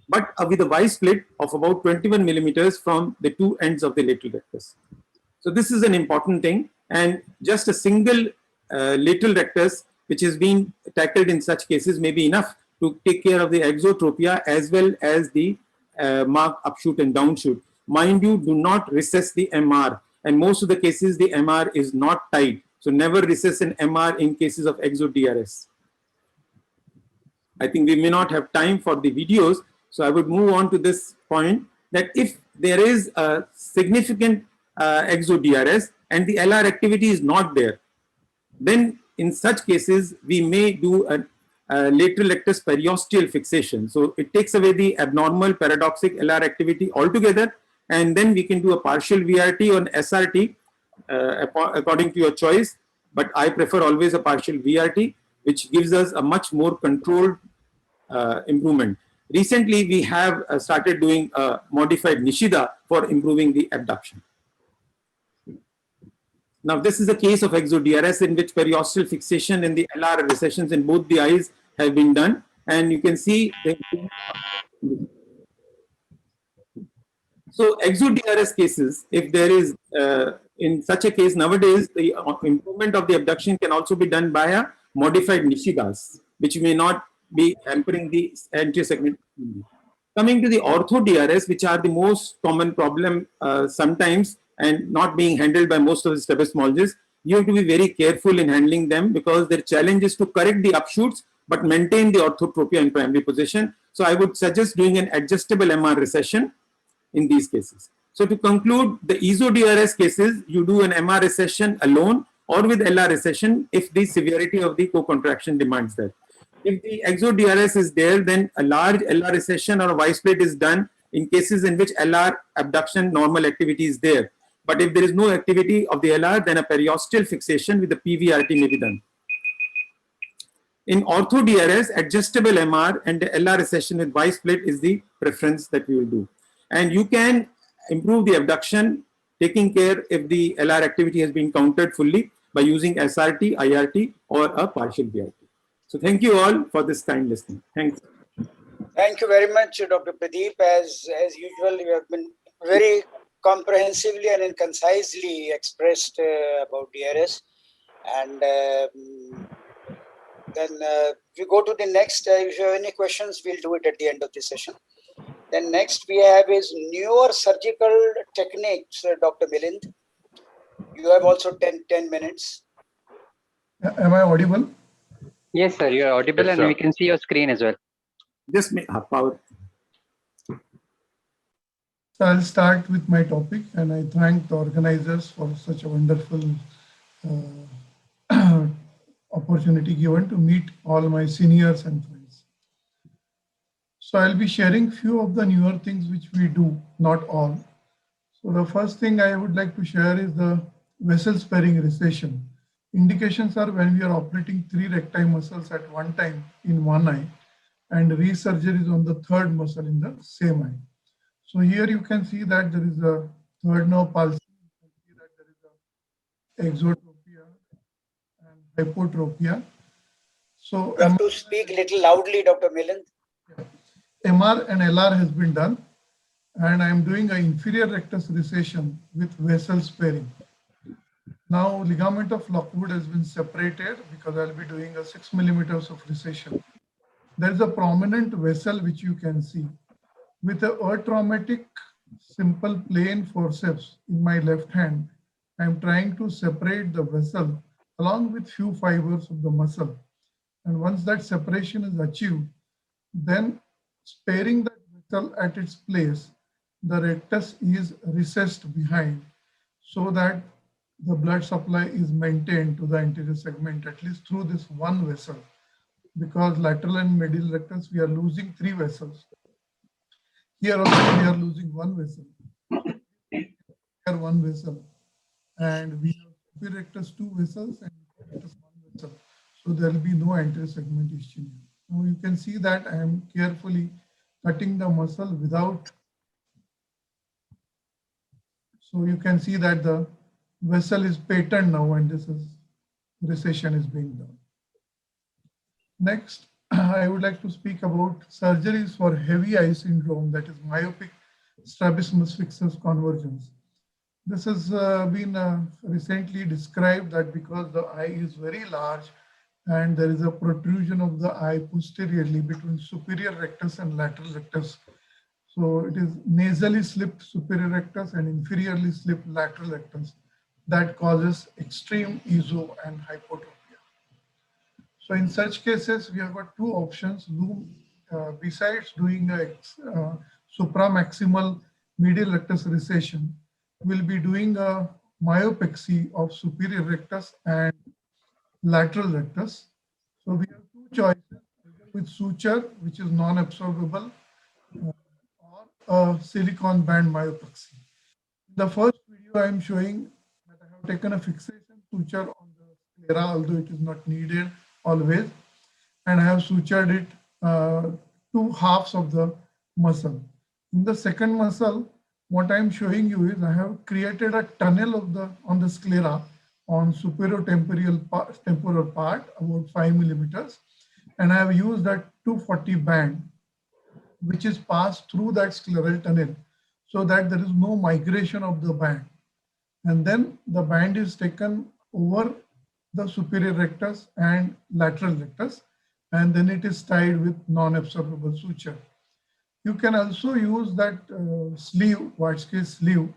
but with a Y-split of about 21 millimeters from the two ends of the lateral rectus. So this is an important thing, and just a single lateral rectus which is being tackled in such cases may be enough to take care of the exotropia as well as the marked upshoot and downshoot. Mind you, do not recess the MR, and most of the cases the MR is not tight. So never recess an MR in cases of EXO-DRS. I think we may not have time for the videos, so I would move on to this point, that if there is a significant EXO-DRS and the LR activity is not there, then in such cases we may do a lateral rectus periosteal fixation. So it takes away the abnormal paradoxic LR activity altogether, and then we can do a partial VRT or an SRT according to your choice, but I prefer always a partial VRT, which gives us a much more controlled improvement. Recently, we have started doing a modified Nishida for improving the abduction. Now, this is a case of EXO-DRS in which periosteal fixation and the LR recessions in both the eyes have been done, and you can see. So, EXO-DRS cases, if there is in such a case nowadays, the improvement of the abduction can also be done by a modified Nishidas, which may not be hampering the anterior segment. Coming to the ortho-DRS, which are the most common problem sometimes and not being handled by most of the strabismologists, you have to be very careful in handling them because their challenge is to correct the upshoots but maintain the orthotropia in primary position. So I would suggest doing an adjustable MR recession in these cases. So to conclude, the ESO-DRS cases, you do an MR recession alone or with LR recession if the severity of the co-contraction demands that. If the EXO-DRS is there, then a large LR recession or a Y-split is done in cases in which LR abduction normal activity is there. But if there is no activity of the LR, then a periosteal fixation with the PVRT may be done. In ortho-DRS, adjustable MR and the LR recession with Y-split is the preference that we will do. And you can improve the abduction, taking care if the LR activity has been countered fully by using SRT, IRT, or a partial VRT. So thank you all for this kind listening. Thanks.
Thank you very much, Dr. Pradeep. As usual, you have been very comprehensively and concisely expressed about DRS. And then we go to the next. If you have any questions, we'll do it at the end of the session. Then next we have is newer surgical techniques, Dr. Milind. You have also 10 minutes.
Am I audible?
Yes, sir, you are audible,
Yes,
and
sir.
we can see your screen as well.
Just make power.
So I'll start with my topic, and I thank the organizers for such a wonderful opportunity given to meet all my seniors and friends. So I'll be sharing few of the newer things which we do, not all. So the first thing I would like to share is the vessel sparing recession. Indications are when we are operating 3 recti muscles at one time in one eye, and resurgery is on the third muscle in the same eye. So here you can see that there is a third nerve palsy. You can see that there is a exotropia and hypotropia. So
You have to speak a little loudly, Dr. Milind.
MR and LR has been done, and I am doing an inferior rectus recession with vessel sparing. Now ligament of Lockwood has been separated because I'll be doing a 6 millimeters of recession. There is a prominent vessel which you can see. With a traumatic simple plain forceps in my left hand, I am trying to separate the vessel along with few fibers of the muscle. And once that separation is achieved, then sparing that vessel at its place, the rectus is recessed behind so that the blood supply is maintained to the anterior segment, at least through this one vessel. Because lateral and medial rectus, we are losing 3 vessels. Here also we are losing 1 vessel. Here 1 vessel. And we have superior rectus 2 vessels and rectus 1 vessel. So there will be no anterior segment ischemia. Now you can see that I am carefully cutting the muscle without. So you can see that the vessel is patent now, and this is recession is being done. Next, I would like to speak about surgeries for heavy eye syndrome, that is myopic strabismus fixus convergence. This has been recently described that because the eye is very large and there is a protrusion of the eye posteriorly between superior rectus and lateral rectus. So it is nasally slipped superior rectus and inferiorly slipped lateral rectus that causes extreme EZO and hypotropia. So in such cases, we have got 2 options. Besides doing a supramaximal medial rectus recession, we'll be doing a myopexy of superior rectus and lateral rectus. So we have 2 choices, either with suture, which is non-absorbable, or a silicon band myopexy. In the first video, I am showing that I have taken a fixation suture on the sclera, although it is not needed always, and I have sutured it 2 halves of the muscle. In the second muscle, what I am showing you is I have created a tunnel of on the sclera on superior temporal part about 5 millimeters, and I have used that 240 band which is passed through that scleral tunnel so that there is no migration of the band, and then the band is taken over the superior rectus and lateral rectus, and then it is tied with non-absorbable suture. You can also use that sleeve, Watzke's sleeve,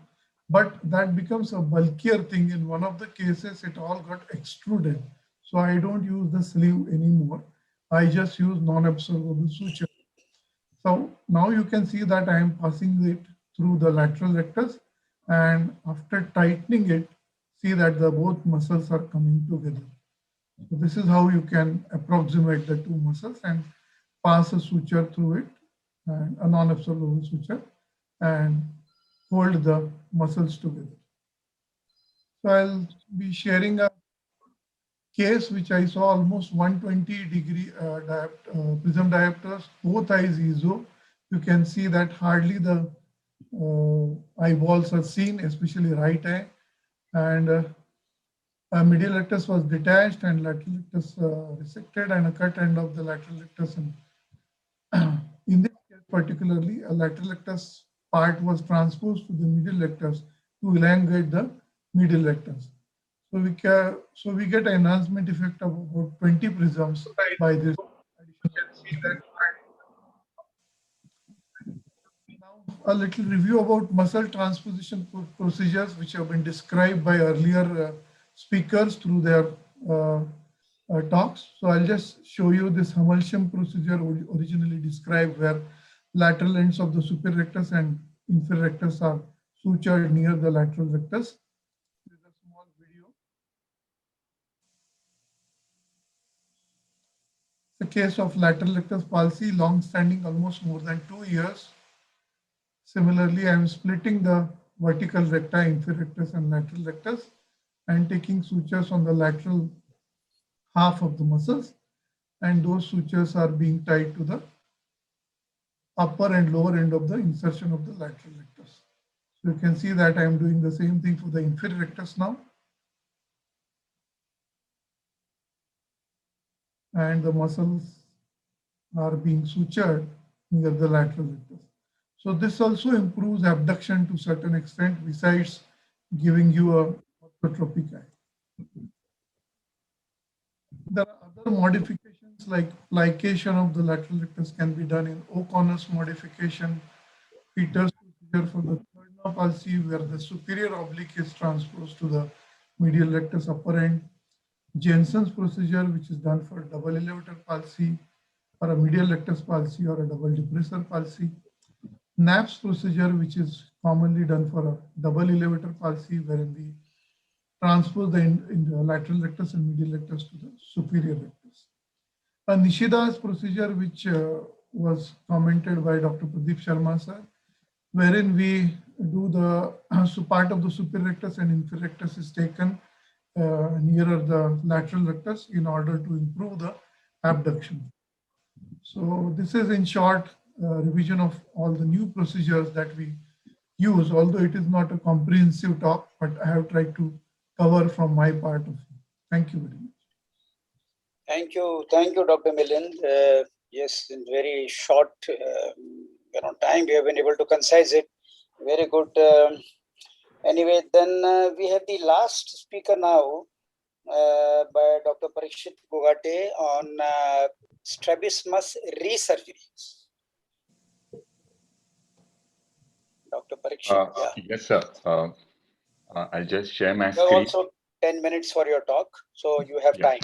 but that becomes a bulkier thing. In one of the cases, it all got extruded. So I don't use the sleeve anymore. I just use non-absorbable suture. So now you can see that I am passing it through the lateral rectus, and after tightening it, see that the both muscles are coming together. So this is how you can approximate the 2 muscles and pass a suture through it, and a non-absorbable suture, and hold the muscles together. So I'll be sharing a case which I saw almost 120-degree prism diopters, both eyes EZO. You can see that hardly the eyeballs are seen, especially right eye. And medial rectus was detached and lateral rectus resected, and a cut end of the lateral rectus. And in this case particularly, a lateral rectus part was transposed to the medial rectus to elongate the medial rectus. So we get an enhancement effect of about 20 prisms by this addition. Now, a little review about muscle transposition procedures, which have been described by earlier speakers through their talks. So I'll just show you this Hammershaimb procedure originally described, where lateral ends of the superior rectus and inferior rectus are sutured near the lateral rectus. There's a small video. The case of lateral rectus palsy, long standing almost more than 2 years. Similarly, I am splitting the vertical recti, inferior rectus and lateral rectus, and taking sutures on the lateral half of the muscles, and those sutures are being tied to the upper and lower end of the insertion of the lateral rectus. So you can see that I am doing the same thing for the inferior rectus now. And the muscles are being sutured near the lateral rectus. So this also improves abduction to a certain extent, besides giving you a orthotropic eye. There are other modifications like plication of the lateral rectus can be done in O'Connor's modification, Peters procedure for the third palsy, where the superior oblique is transposed to the medial rectus upper end, Jensen's procedure, which is done for double elevator palsy, or a medial rectus palsy, or a double depressor palsy, Knapp's procedure, which is commonly done for a double elevator palsy, wherein we transpose the lateral rectus and medial rectus to the superior rectus. Nishida's procedure, which was commented by Dr. Pradeep Sharma sir, wherein we do the so part of the superior rectus and inferior rectus is taken nearer the lateral rectus in order to improve the abduction. So this is in short revision of all the new procedures that we use, although it is not a comprehensive talk, but I have tried to cover from my part of it. Thank you very much.
Thank you, Dr. Milind. Yes, in very short time, we have been able to concise it. Very good. Anyway, then we have the last speaker now by Dr. Parikshit Gogate on strabismus resurgery. Dr. Parikshit.
Yes, sir. I'll just share my
You
screen.
have also 10 minutes for your talk, so you have time.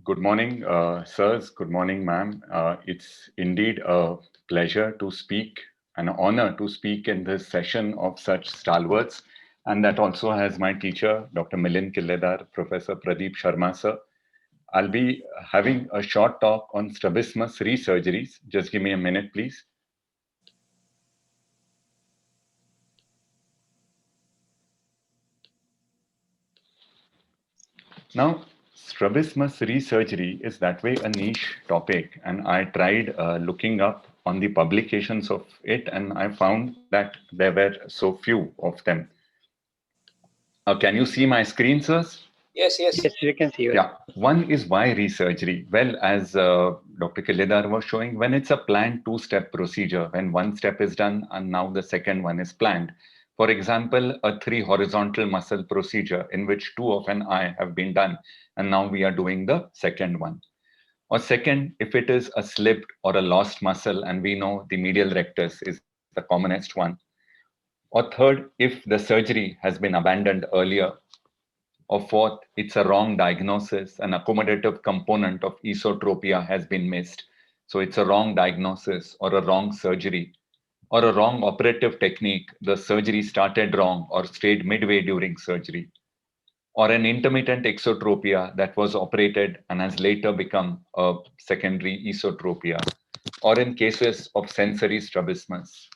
Good morning, sirs. Good morning, ma'am. It's indeed a pleasure to speak, an honor to speak in this session of such stalwarts. And that also has my teacher, Dr. Milind Killedar, Professor Pradeep Sharma, sir. I'll be having a short talk on strabismus resurgeries. Just give me a minute, please. Now, strabismus resurgery is that way a niche topic, and I tried looking up on the publications of it, and I found that there were so few of them. Can you see my screen, sirs?
Yes, yes.
Yes, we can see you.
Yeah. One is why resurgery? Well, as Dr. Killedar was showing, when it's a planned two-step procedure, when one step is done and now the second one is planned. For example, a 3 horizontal muscle procedure in which 2 of an eye have been done, and now we are doing the second one. Or second, if it is a slipped or a lost muscle, and we know the medial rectus is the commonest one. Or third, if the surgery has been abandoned earlier. Or fourth, it's a wrong diagnosis, an accommodative component of esotropia has been missed. So it's a wrong diagnosis or a wrong surgery. Or a wrong operative technique, the surgery started wrong or stayed midway during surgery. Or an intermittent exotropia that was operated and has later become a secondary esotropia. Or in cases of sensory strabismus.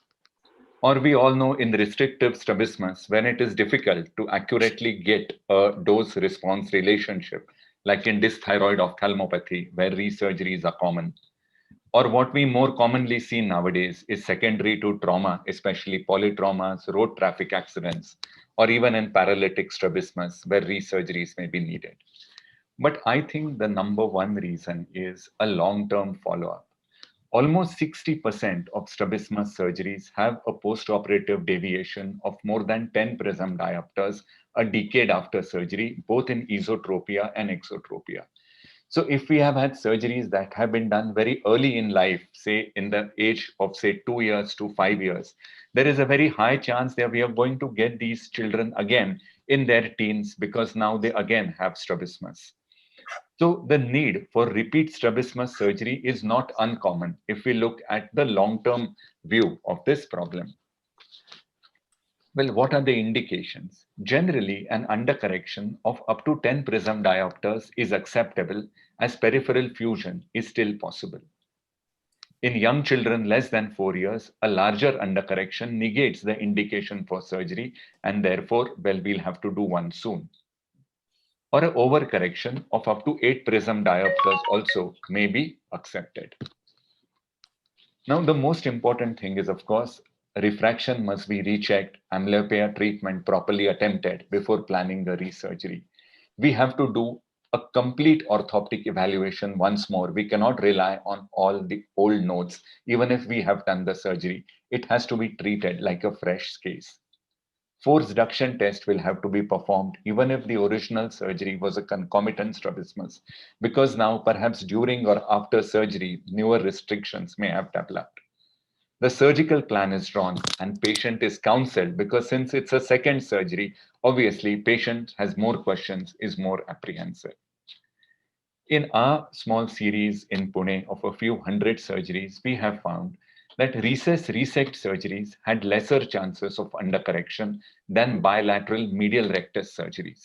Or we all know in restrictive strabismus, when it is difficult to accurately get a dose-response relationship, like in dysthyroid ophthalmopathy, where resurgeries are common. Or what we more commonly see nowadays is secondary to trauma, especially polytraumas, road traffic accidents, or even in paralytic strabismus where resurgeries may be needed. But I think the number one reason is a long-term follow-up. Almost 60% of strabismus surgeries have a post-operative deviation of more than 10 prism diopters a decade after surgery, both in esotropia and exotropia. So if we have had surgeries that have been done very early in life, say in the age of say 2 years to 5 years, there is a very high chance that we are going to get these children again in their teens because now they again have strabismus. So the need for repeat strabismus surgery is not uncommon if we look at the long-term view of this problem. Well, what are the indications? Generally, an undercorrection of up to 10 prism diopters is acceptable as peripheral fusion is still possible. In young children less than 4 years, a larger undercorrection negates the indication for surgery and therefore, well, we'll have to do one soon. Or an overcorrection of up to 8 prism diopters also may be accepted. Now, the most important thing is, of course, refraction must be rechecked, amblyopia treatment properly attempted before planning the resurgery. We have to do a complete orthoptic evaluation once more. We cannot rely on all the old notes, even if we have done the surgery. It has to be treated like a fresh case. Force reduction test will have to be performed even if the original surgery was a concomitant strabismus, because now perhaps during or after surgery, newer restrictions may have developed. The surgical plan is drawn and patient is counseled because since it's a second surgery, obviously patient has more questions, is more apprehensive. In our small series in Pune of a few hundred surgeries, we have found that recess resect surgeries had lesser chances of undercorrection than bilateral medial rectus surgeries.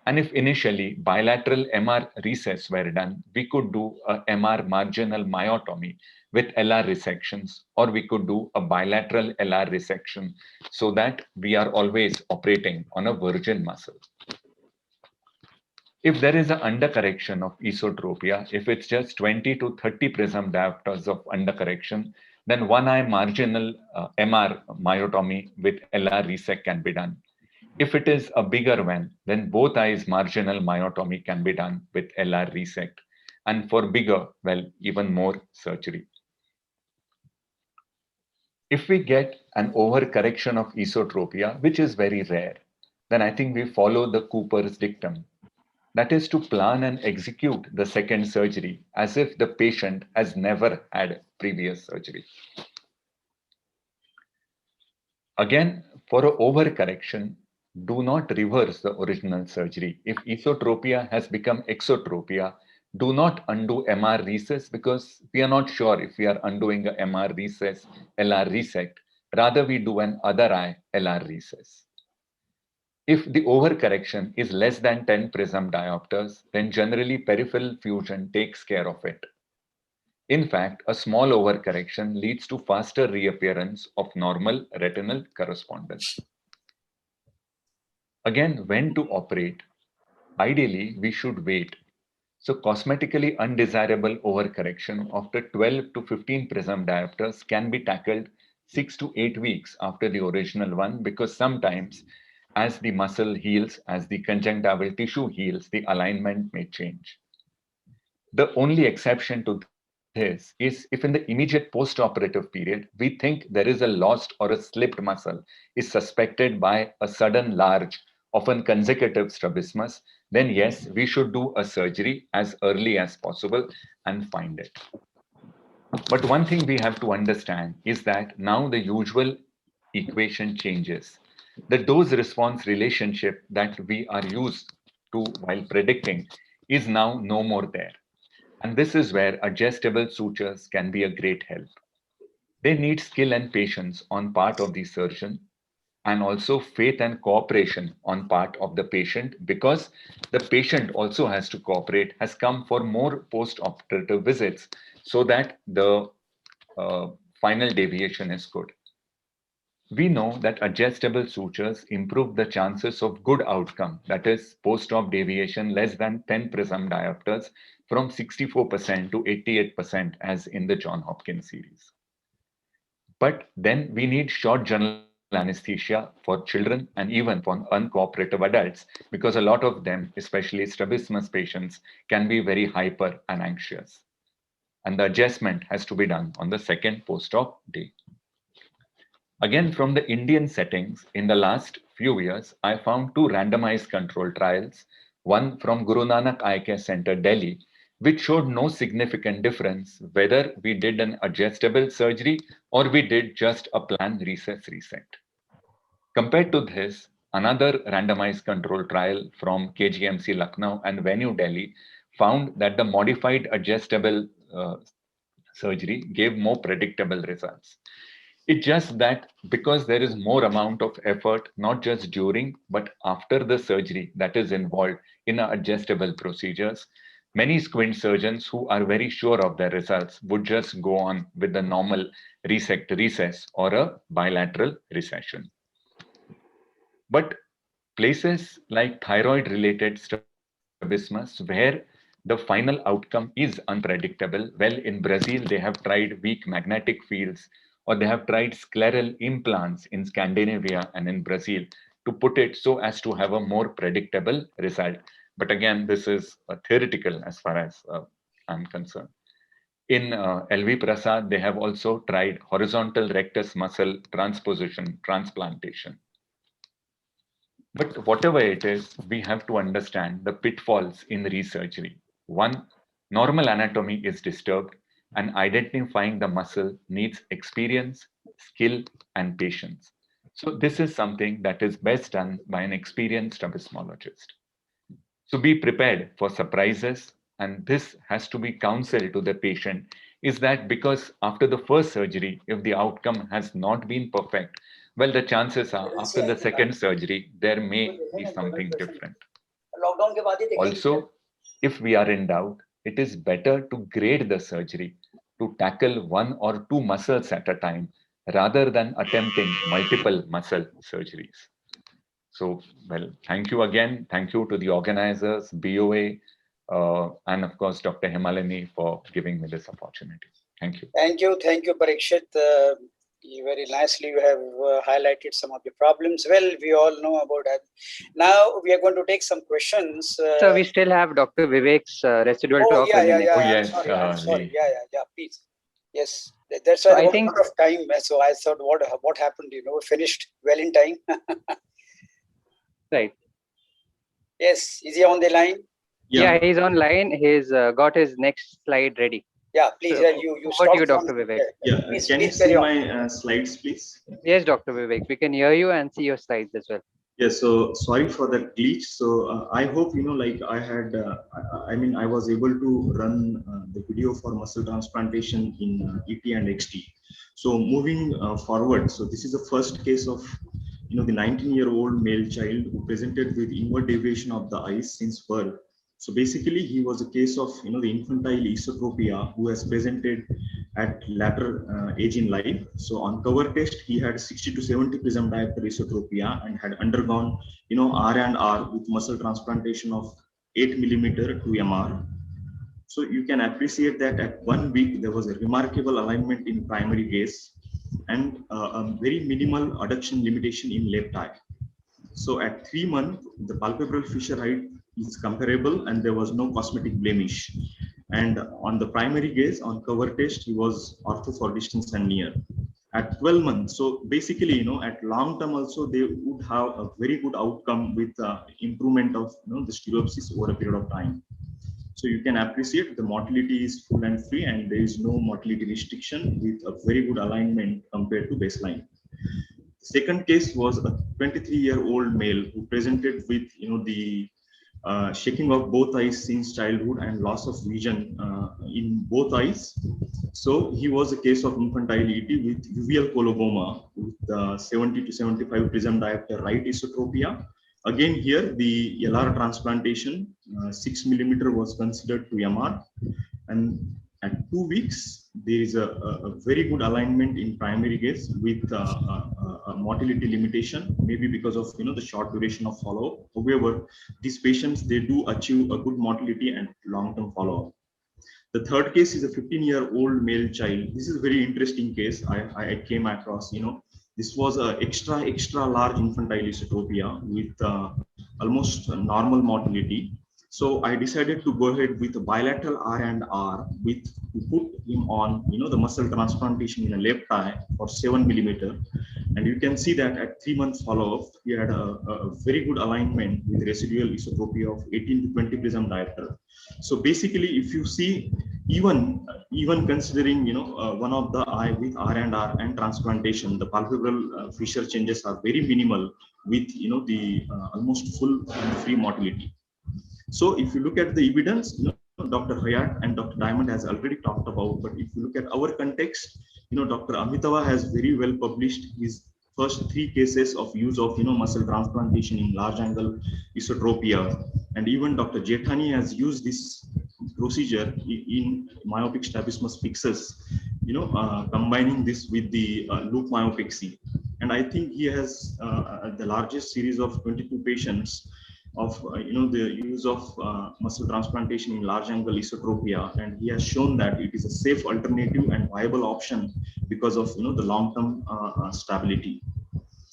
And if initially bilateral MR recess were done, we could do a MR marginal myotomy with LR resections, or we could do a bilateral LR resection so that we are always operating on a virgin muscle. If there is an undercorrection of esotropia, if it's just 20 to 30 prism diopters of undercorrection, then one eye marginal MR myotomy with LR resect can be done. If it is a bigger one, then both eyes marginal myotomy can be done with LR resect. And for bigger, well, even more surgery. If we get an overcorrection of esotropia, which is very rare, then I think we follow the Cooper's dictum. That is to plan and execute the second surgery as if the patient has never had previous surgery. Again, for an overcorrection, do not reverse the original surgery. If esotropia has become exotropia, do not undo MR recess because we are not sure if we are undoing a MR recess, LR resect. Rather, we do an other eye LR recess. If the overcorrection is less than 10 prism diopters, then generally peripheral fusion takes care of it. In fact, a small overcorrection leads to faster reappearance of normal retinal correspondence. Again, when to operate? Ideally, we should wait. So cosmetically undesirable overcorrection after 12 to 15 prism diopters can be tackled 6 to 8 weeks after the original one, because sometimes as the muscle heals, as the conjunctival tissue heals, the alignment may change. The only exception to this is if in the immediate post-operative period, we think there is a lost or a slipped muscle is suspected by a sudden large, often consecutive strabismus, then yes, we should do a surgery as early as possible and find it. But one thing we have to understand is that now the usual equation changes. The dose-response relationship that we are used to while predicting is now no more there. And this is where adjustable sutures can be a great help. They need skill and patience on part of the surgeon and also faith and cooperation on part of the patient, because the patient also has to cooperate, has come for more post-operative visits so that the final deviation is good. We know that adjustable sutures improve the chances of good outcome, that is post-op deviation less than 10 prism diopters from 64% to 88% as in the John Hopkins series. But then we need short journal anesthesia for children and even for uncooperative adults, because a lot of them, especially strabismus patients, can be very hyper and anxious. And the adjustment has to be done on the second post-op day. Again, from the Indian settings, in the last few years, I found 2 randomized control trials, one from Guru Nanak Eye Care Center, Delhi, which showed no significant difference whether we did an adjustable surgery or we did just a planned recess reset. Compared to this, another randomized control trial from KGMC Lucknow and Venue Delhi found that the modified adjustable surgery gave more predictable results. It's just that because there is more amount of effort, not just during, but after the surgery that is involved in adjustable procedures, many squint surgeons who are very sure of their results would just go on with the normal resect recess or a bilateral recession. But places like thyroid-related strabismus, where the final outcome is unpredictable, well, in Brazil, they have tried weak magnetic fields, or they have tried scleral implants in Scandinavia and in Brazil to put it so as to have a more predictable result. But again, this is theoretical as far as I'm concerned. In LV Prasad, they have also tried horizontal rectus muscle transposition transplantation. But whatever it is, we have to understand the pitfalls in resurgery. One, normal anatomy is disturbed, and identifying the muscle needs experience, skill, and patience. So this is something that is best done by an experienced strabismologist. So be prepared for surprises, and this has to be counseled to the patient, is that because after the first surgery, if the outcome has not been perfect, well, the chances are after the second surgery, there may be something different. Also, if we are in doubt, it is better to grade the surgery to tackle 1 or 2 muscles at a time rather than attempting multiple muscle surgeries. So, well, thank you again. Thank you to the organizers, BOA, and of course, Dr. Himalini for giving me this opportunity. Thank you.
Thank you, Parikshit. Very nicely you have highlighted some of the problems. Well, we all know about that. Now we are going to take some questions.
So we still have Dr. Vivek's residual talk.
Yeah.
Oh, yes,
I'm sorry. Yeah. Please. Yes, that's
So
why
I
I
think-
think of time. So I thought, what happened? Finished well in time.
Right.
Yes, is he on the line?
Yeah, he's online. He's got his next slide ready.
Yeah, please.
So,
you
over to
stop
you,
from-
Dr. Vivek.
Yeah,
Please,
can you
please carry
see
on.
my slides, please?
Yes, Dr. Vivek, we can hear you and see your slides as well.
Yeah, so sorry for that glitch. So I hope, like I had, I was able to run the video for muscle transplantation in ET and XT. So moving forward, so this is the first case of, the 19-year-old male child who presented with inward deviation of the eyes since birth. So basically, he was a case of, the infantile esotropia who has presented at later age in life. So on cover test, he had 60 to 70 prism diopter esotropia and had undergone, R&R with muscle transplantation of 8 millimeter to MR. So you can appreciate that at 1 week, there was a remarkable alignment in primary gaze and a very minimal adduction limitation in left eye. So at 3 months, the palpebral fissure height is comparable and there was no cosmetic blemish. And on the primary gaze, on cover test, he was ortho for distance and near. At 12 months, so basically, at long term also, they would have a very good outcome with improvement of the stereopsis over a period of time. So you can appreciate the motility is full and free and there is no motility restriction with a very good alignment compared to baseline. Second case was a 23-year-old male who presented with the shaking of both eyes since childhood and loss of vision in both eyes. So he was a case of infantile ET with uveal coloboma with 70 to 75 prism diopter right esotropia. Again here the LR transplantation 6 millimeter was considered to MR, and at 2 weeks there is a very good alignment in primary gaze with a motility limitation, maybe because of the short duration of follow-up. However, these patients, they do achieve a good motility and long-term follow-up. The third case is a 15-year-old male child. This is a very interesting case. I came across, This was a extra large infantile esotropia with almost normal motility. So I decided to go ahead with a bilateral R&R with to put him on, the muscle transplantation in a left eye for 7 millimeter. And you can see that at 3 months follow-up, he had a very good alignment with residual esotropia of 18 to 20 prism diopter. So basically, if you see, even considering, one of the eye with R&R and transplantation, the palpebral fissure changes are very minimal with, the almost full and free motility. So if you look at the evidence, Dr. Hayat and Dr. Diamond has already talked about, but if you look at our context, Dr. Amitava has very well published his first 3 cases of use of, muscle transplantation in large angle esotropia. And even Dr. Jethani has used this procedure in myopic strabismus fixus, combining this with the loop myopexy. And I think he has the largest series of 22 patients of the use of muscle transplantation in large angle esotropia, and he has shown that it is a safe alternative and viable option because of the long-term stability.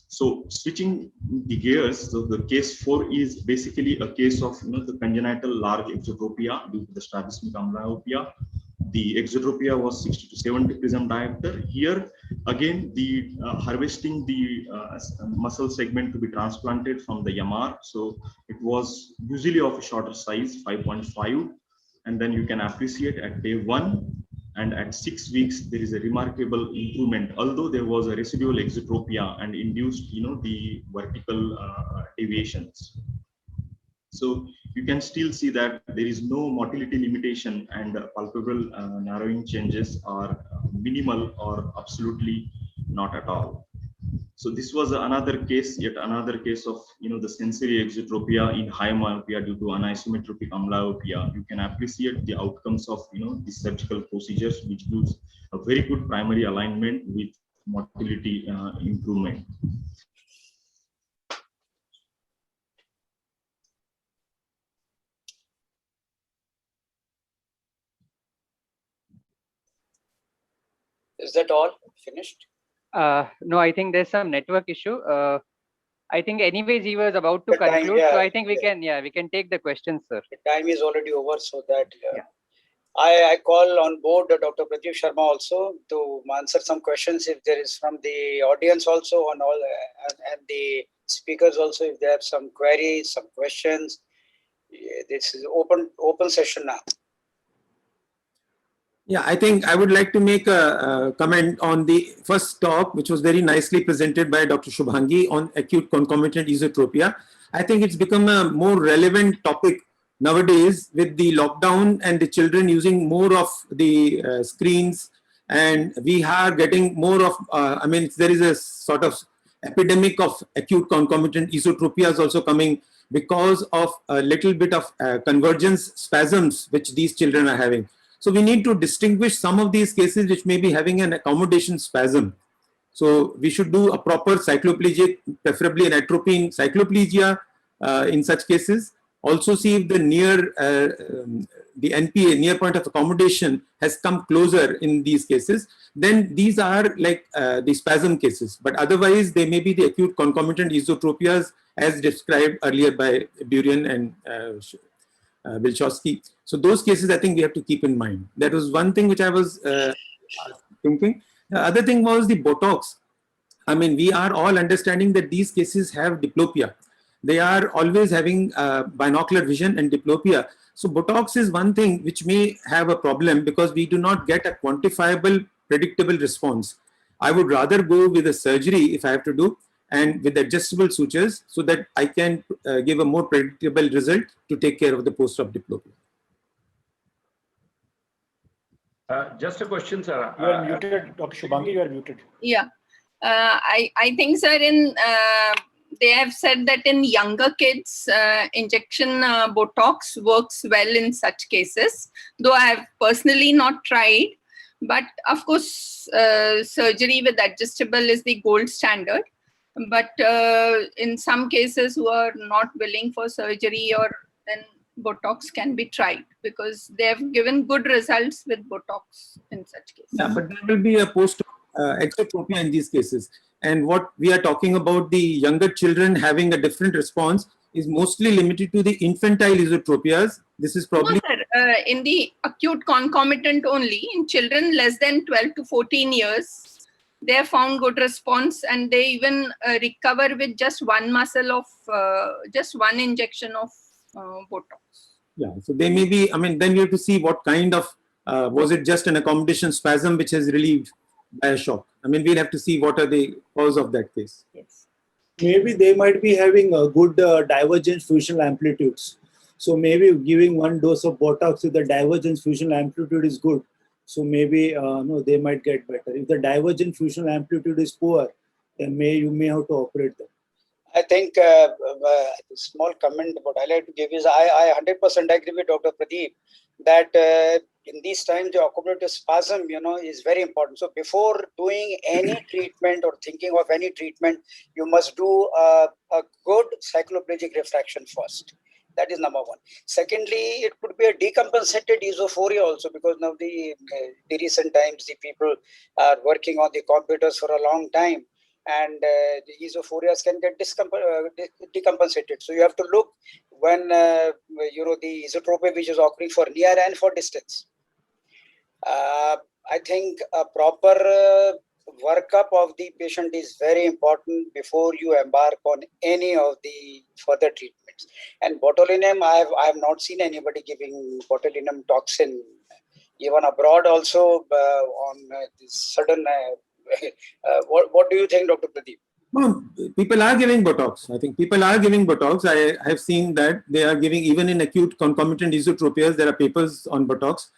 So switching the gears, so the case 4 is basically a case of the congenital large exotropia due to the strabismic amblyopia. The exotropia was 60 to 70 prism diopter. Here again, the harvesting the muscle segment to be transplanted from the MR. So it was usually of a shorter size, 5.5, and then you can appreciate at day 1 and at 6 weeks there is a remarkable improvement. Although there was a residual exotropia and induced, the vertical deviations. So you can still see that there is no motility limitation, and palpebral narrowing changes are minimal or absolutely not at all. So this was another case, yet another case of the sensory exotropia in high myopia due to anisometropic amblyopia. You can appreciate the outcomes of these surgical procedures, which gives a very good primary alignment with motility improvement.
Is that all? Finished?
No, I think there's some network issue. I think anyways he was about to
The time,
conclude,
yeah,
so I think we can take the questions, sir.
The time is already over, so that I call on board Dr. Pradeep Sharma also to answer some questions if there is from the audience also on all, and the speakers also if they have some queries, some questions. This is open session now.
Yeah, I think I would like to make a comment on the first talk, which was very nicely presented by Dr. Shubhangi on acute concomitant esotropia. I think it's become a more relevant topic nowadays with the lockdown and the children using more of the screens, and we are getting more of, there is a sort of epidemic of acute concomitant esotropia is also coming because of a little bit of convergence spasms which these children are having. So we need to distinguish some of these cases which may be having an accommodation spasm. So we should do a proper cycloplegia, preferably an atropine cycloplegia in such cases. Also see if the the NPA, near point of accommodation, has come closer in these cases. Then these are like the spasm cases. But otherwise, they may be the acute concomitant esotropias as described earlier by Burian and Wilczewski. So those cases, I think we have to keep in mind. That was one thing which I was thinking. The other thing was the Botox. I mean, we are all understanding that these cases have diplopia. They are always having binocular vision and diplopia. So Botox is one thing which may have a problem because we do not get a quantifiable, predictable response. I would rather go with a surgery if I have to do, and with adjustable sutures, so that I can give a more predictable result to take care of the post-op diplopia.
Just a question, sir.
You are muted, Dr. Shubhangi, you are muted.
Yeah, I think, sir, in they have said that in younger kids, injection Botox works well in such cases, though I have personally not tried. But of course, surgery with adjustable is the gold standard. But in some cases who are not willing for surgery, or then Botox can be tried because they have given good results with Botox in such cases.
Yeah, but there will be a post-op exotropia in these cases. And what we are talking about, the younger children having a different response, is mostly limited to the infantile esotropias. This is
No,
probably
sir. In the acute concomitant only, in children less than 12 to 14 years, they have found good response, and they even recover with just one muscle of, just one injection of Botox.
yeah. So they may be, I mean, then you have to see what kind of, was it just an accommodation spasm which has relieved by a shock? I mean, we'll have to see what are the cause of that case.
Yes.
Maybe they might be having a good divergence fusional amplitudes. So maybe giving one dose of Botox if the divergence fusional amplitude is good. So maybe no, they might get better. If the divergent fusional amplitude is poor, then you may have to operate them.
I think a small comment what I like to give is I 100% agree with Dr. Pradeep that in these times the accommodative spasm, is very important. So before doing any treatment or thinking of any treatment, you must do a good cycloplegic refraction first. That is number one. Secondly, it could be a decompensated esophoria also, because now the recent times the people are working on the computers for a long time, and the esophorias can get decompensated. So you have to look when the esotropia which is occurring for near and for distance. I think a proper workup of the patient is very important before you embark on any of the further treatments. And botulinum, I have not seen anybody giving botulinum toxin, even abroad also on this sudden. What do you think, Dr. Pradeep?
No, people are giving Botox. I think people are giving Botox. I have seen that they are giving, even in acute concomitant esotropias, there are papers on Botox.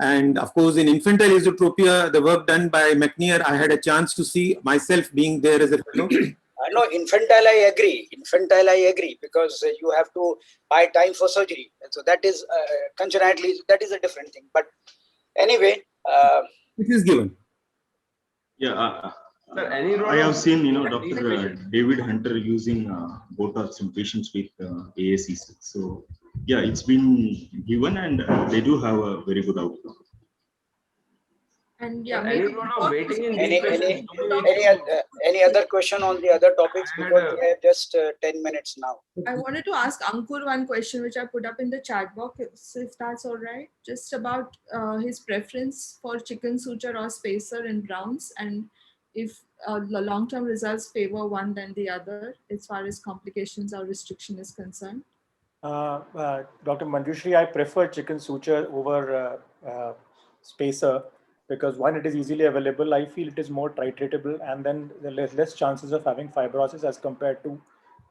And of course, in infantile esotropia, the work done by McNear, I had a chance to see myself being there as a fellow.
No, infantile, I agree. Infantile, I agree, because you have to buy time for surgery. And so that is congenitally, that is a different thing. But anyway.
It is given.
Yeah,
Sir, any role
I have
of-
seen, Dr. David Hunter using Botox in patients with AACC. So yeah, it's been given, and they do have a very good outcome.
And yeah,
Any
maybe
role of waiting in
Any,
these patients?
any other question on the other topics?
I had
Because we have just 10 minutes now.
I wanted to ask Ankur one question, which I put up in the chat box, if that's all right, just about his preference for chicken suture or spacer in Browns, and if the long-term results favor one than the other as far as complications or restriction is concerned.
Dr. Manjushri, I prefer chicken suture over spacer, because one, it is easily available. I feel it is more titratable, and then there's less chances of having fibrosis as compared to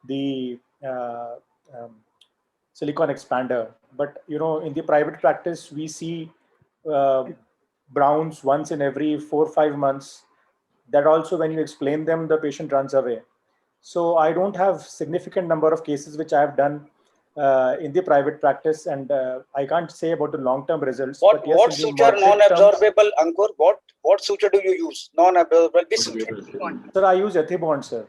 the silicone expander. But in the private practice, we see Browns once in every 4 or 5 months. That also, when you explain them, the patient runs away. So I don't have significant number of cases which I have done in the private practice, and I can't say about the long-term results.
What
but yes,
what
in the
suture
moderate terms-
non-absorbable, Ankur? What suture do you use? Non-absorbable. Which suture?
Sir, I use Ethibond, sir.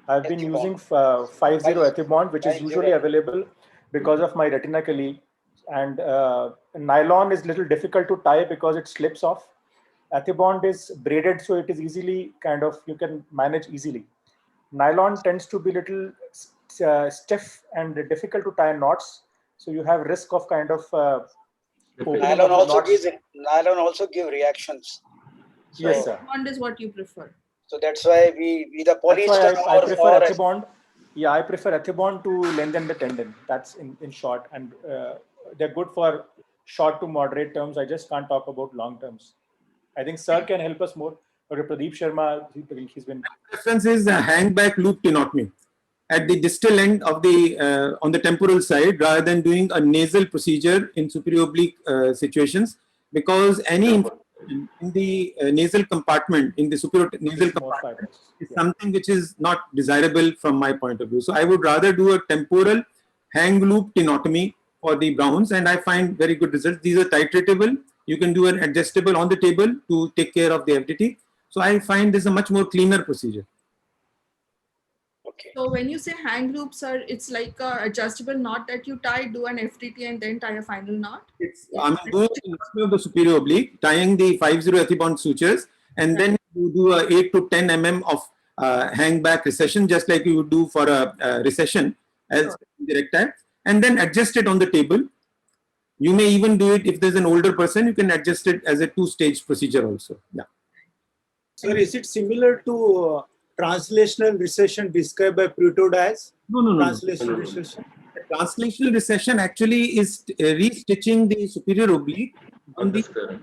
I've been
Ethibond.
using 50 Ethibond, which is
50.
usually available because of my retinaculi. And nylon is little difficult to tie because it slips off. Ethibond is braided, so it is easily you can manage easily. Nylon tends to be little stiff and difficult to tie knots, so you have risk of opening
Nylon
of the
also
knots.
gives nylon also give reactions. So,
Yes, sir.
Bond is what you prefer.
So that's why we either
That's why
polyester
I prefer
or
Ethibond. Yeah, I prefer Ethibond to lengthen the tendon. That's in short, and they're good for short to moderate terms. I just can't talk about long terms. I think Sir can help us more. Dr. Pradeep Sharma, he's been.
Preference is a hangback loop tenotomy at the distal end of the on the temporal side, rather than doing a nasal procedure in superior oblique situations, because any infection in the nasal compartment, in the superior nasal compartment, is something which is not desirable from my point of view. So I would rather do a temporal hang loop tenotomy for the Browns, and I find very good results. These are titratable. You can do an adjustable on the table to take care of the FDT. So I find this a much more cleaner procedure.
okay.
So when you say hang loop, sir, it's like a adjustable knot that you tie, do an FTT, and then tie a final knot.
It's doing the superior oblique, tying the 50 Ethibond sutures, and then you do a 8 to 10 mm of hang back recession, just like you would do for a recession as direct type, and then adjust it on the table. You may even do it if there's an older person, you can adjust it as a 2-stage procedure also. Yeah.
Sir, is it similar to translational recession described by Pluto Dias?
No.
Translational recession.
Translational recession actually is restitching the superior oblique on the
Correct.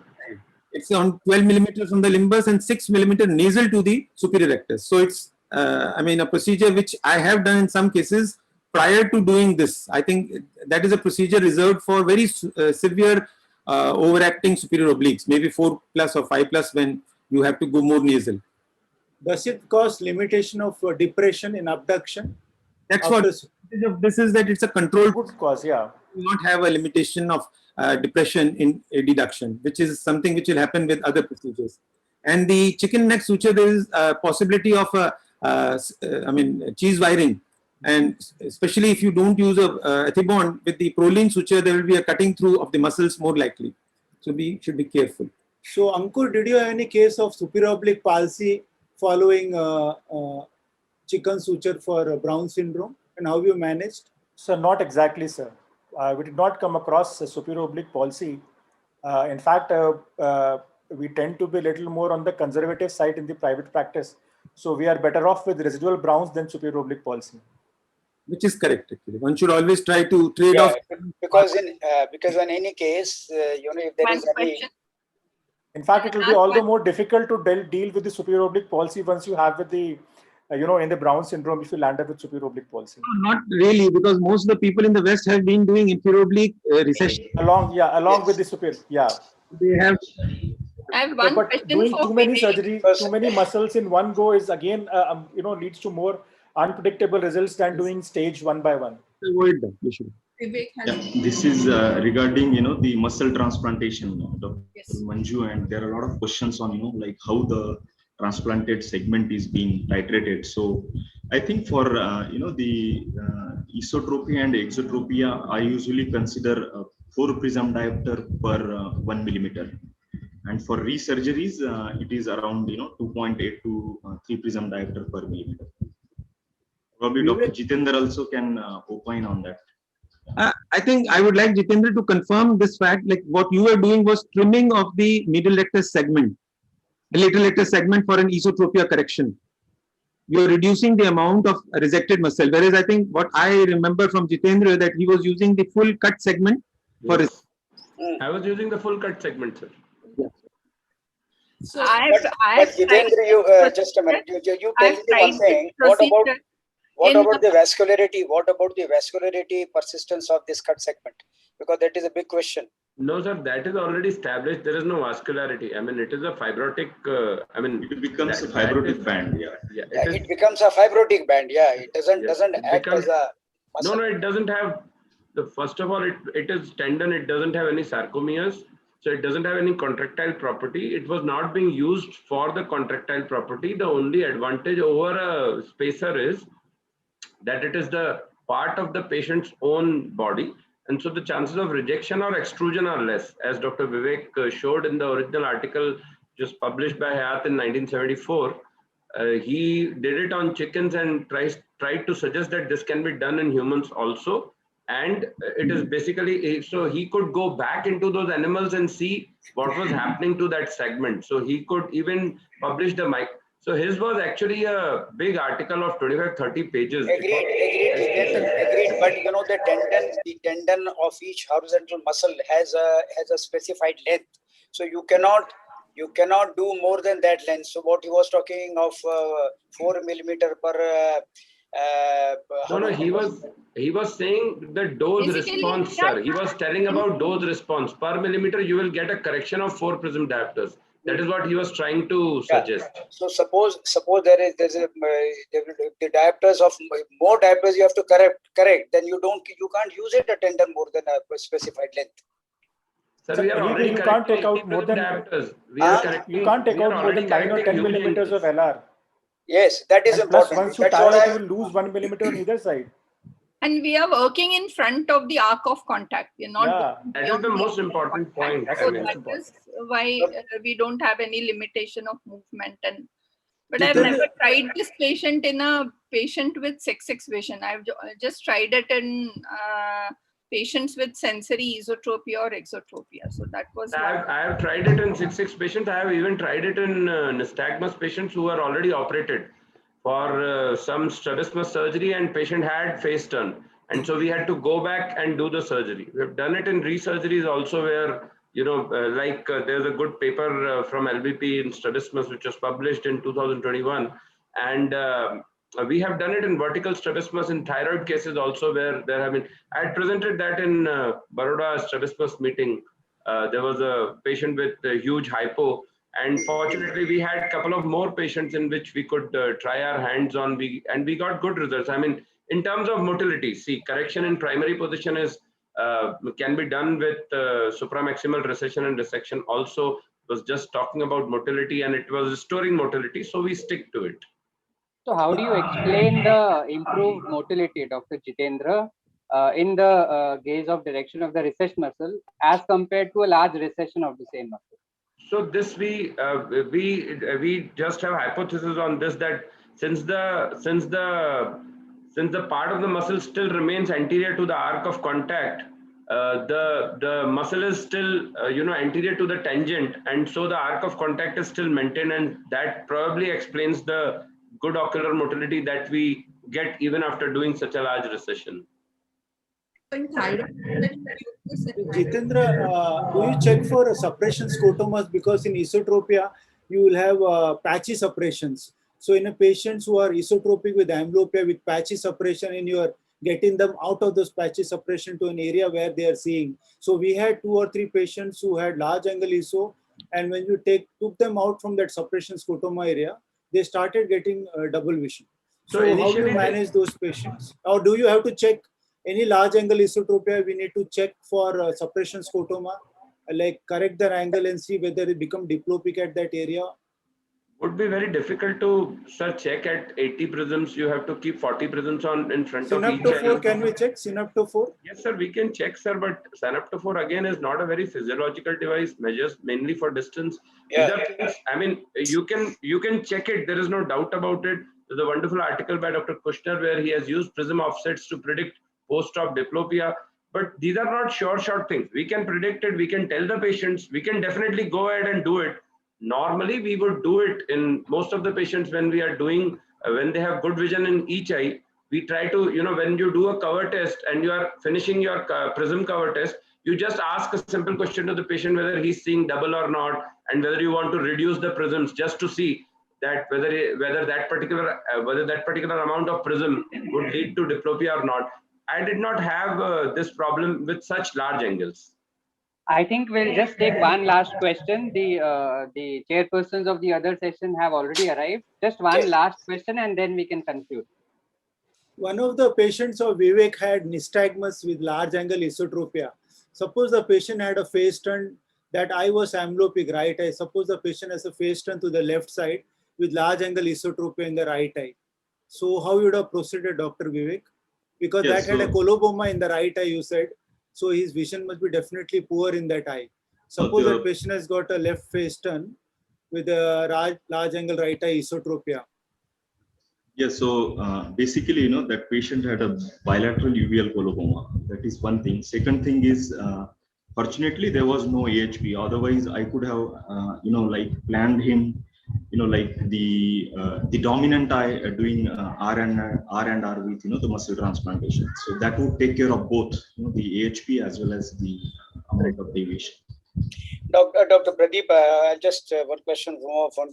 it's on 12 millimeters from the limbus and 6 millimeter nasal to the superior rectus. So it's, I mean, a procedure which I have done in some cases prior to doing this. I think that is a procedure reserved for very severe overacting superior obliques, maybe 4+ or 5+ when you have to go more nasal.
Does it cause limitation of depression in abduction?
That's what this is, that it's a controlled
Good cause, yeah.
do not have a limitation of depression in deduction, which is something which will happen with other procedures. And the chicken neck suture, there is a possibility of cheese wiring, and especially if you don't use a ethibond with the Prolene suture, there will be a cutting through of the muscles more likely. So we should be careful.
So Ankur, did you have any case of superior oblique palsy following chicken suture for Brown syndrome, and how you managed?
So not exactly, sir. We did not come across superior oblique palsy. In fact, we tend to be a little more on the conservative side in the private practice. So we are better off with residual Browns than superior oblique palsy.
Which is correct, actually. One should always try to trade off.
Because in any case, if there is any.
In fact, it will be all the more difficult to deal with the superior oblique palsy once you have with the, in the Brown syndrome, if you land up with superior oblique palsy.
Not really, because most of the people in the West have been doing inferior oblique recession.
Along with the superior, yeah.
They have.
I have one
But
question
doing
for
too many
Vivek.
surgeries, too many muscles in one go is again, leads to more unpredictable results than doing stage one by one.
Avoid that. You should.
Vivek has
Yeah, this is regarding the muscle transplantation, Dr.
Yes.
Manju, and there are a lot of questions on like how the transplanted segment is being titrated. So I think for the esotropia and exotropia, I usually consider 4 prism diopter per 1 millimeter, and for resurgeries it is around 2.8 to 3 prism diopter per millimeter. Probably Dr. Jitendra also can opine on that.
I think I would like Jitendra to confirm this fact, like what you were doing was trimming of the middle rectus segment, the lateral rectus segment for an esotropia correction. You're reducing the amount of resected muscle, whereas I think what I remember from Jitendra that he was using the full cut segment for his.
I was using the full cut segment, sir.
so
But Jitendra, you just a minute. You tell me one thing. What about the vascularity? What about the vascularity persistence of this cut segment? Because that is a big question.
No, sir, that is already established. There is no vascularity. I mean, it is a fibrotic.
It becomes a fibrotic band. Yeah.
It becomes a fibrotic band. Yeah, it doesn't act
becomes,
as a muscle.
No, it doesn't have. First of all, it is tendon. It doesn't have any sarcomeres. So it doesn't have any contractile property. It was not being used for the contractile property. The only advantage over a spacer is that it is the part of the patient's own body. And so the chances of rejection or extrusion are less. As Dr. Vivek showed in the original article just published by Hayat in 1974, he did it on chickens and tried to suggest that this can be done in humans also. And it is basically, so he could go back into those animals and see what was happening to that segment. So he could even publish the mic. So his was actually a big article of 25-30 pages.
Agreed. But the tendon of each horizontal muscle has a specified length. So you cannot do more than that length. So what he was talking of 4 millimeter per.
No, he was saying the dose response, sir. He was telling about dose response. Per millimeter, you will get a correction of 4 prism diopters. That is what he was trying to suggest.
So suppose there's the diopters of more diopters you have to correct. Then you can't use it a tendon more than a specified length.
Sir, we are already
you can't take out more than
diopters.
you can't take out more than 9 or 10 millimeters of LR.
Yes, that is
And plus,
important.
once you tire it, you will lose 1 millimeter on either side.
And we are working in front of the arc of contact. We are not.
Yeah.
That is the most important point.
That's
I
the
mean,
most
That
important.
is why we don't have any limitation of movement. But I've
Jitendra-
never tried this patient in a patient with 6/6 vision. I've just tried it in patients with sensory esotropia or exotropia. So that was.
I have tried it in 6/6 patients. I have even tried it in nystagmus patients who are already operated for some strabismus surgery, and patient had face turn. And so we had to go back and do the surgery. We have done it in resurgeries also where, there's a good paper from LBP in strabismus, which was published in 2021. And we have done it in vertical strabismus in thyroid cases also where there have been, I had presented that in Baroda strabismus meeting. There was a patient with a huge hypo, and fortunately we had a couple of more patients in which we could try our hands on, and we got good results. I mean, in terms of motility, see, correction in primary position is can be done with supramaximal recession and resection. Also was just talking about motility, and it was restoring motility, so we stick to it.
So how do you explain the improved motility, Dr. Jitendra, in the gaze of direction of the recessed muscle as compared to a large recession of the same muscle?
So this we just have hypothesis on this, that since the part of the muscle still remains anterior to the arc of contact, the muscle is still anterior to the tangent, and so the arc of contact is still maintained, and that probably explains the good ocular motility that we get even after doing such a large recession.
Jitendra, do you check for suppression scotomas? Because in esotropia, you will have patchy suppressions. So in a patients who are esotropic with amblyopia with patchy suppression, and you are getting them out of those patchy suppression to an area where they are seeing. So we had 2 or 3 patients who had large angle ESO, and when you took them out from that suppression scotoma area, they started getting double vision. So how do you manage those patients? Or do you have to check any large angle esotropia? We need to check for suppression scotoma, like correct their angle and see whether it become diplopic at that area.
Would be very difficult to, sir, check at 80 prisms. You have to keep 40 prisms on in front of each
Synaptophore, can we check synaptophore?
Yes, sir, we can check, sir, but synaptophore again is not a very physiological device, measures mainly for distance.
Yeah.
These are things, I mean, you can check it, there is no doubt about it. There's a wonderful article by Dr. Kushner where he has used prism offsets to predict post-op diplopia, but these are not short things. We can predict it, we can tell the patients, we can definitely go ahead and do it. Normally, we would do it in most of the patients when we are doing, when they have good vision in each eye. We try to, when you do a cover test and you are finishing your prism cover test, you just ask a simple question to the patient whether he's seeing double or not, and whether you want to reduce the prisms just to see that whether that particular amount of prism would lead to diplopia or not. I did not have this problem with such large angles.
I think we'll just take one last question. The chairpersons of the other session have already arrived. Just one last question and then we can conclude.
One of the patients of Vivek had nystagmus with large angle esotropia. Suppose the patient had a face turn, that eye was amblyopic right eye. Suppose the patient has a face turn to the left side with large angle esotropia in the right eye. So how you would have proceeded, Dr. Vivek? Because that had a coloboma in the right eye, you said. So his vision must be definitely poor in that eye. Suppose that patient has got a left face turn with a large angle right eye esotropia.
Yes, so basically, that patient had a bilateral uveal coloboma. That is one thing. Second thing is, fortunately, there was no AHP. Otherwise, I could have, planned him, the dominant eye doing R and R with, the muscle transplantation. So that would take care of both, the AHP as well as the amount of deviation.
Dr. Pradeep, just one question more from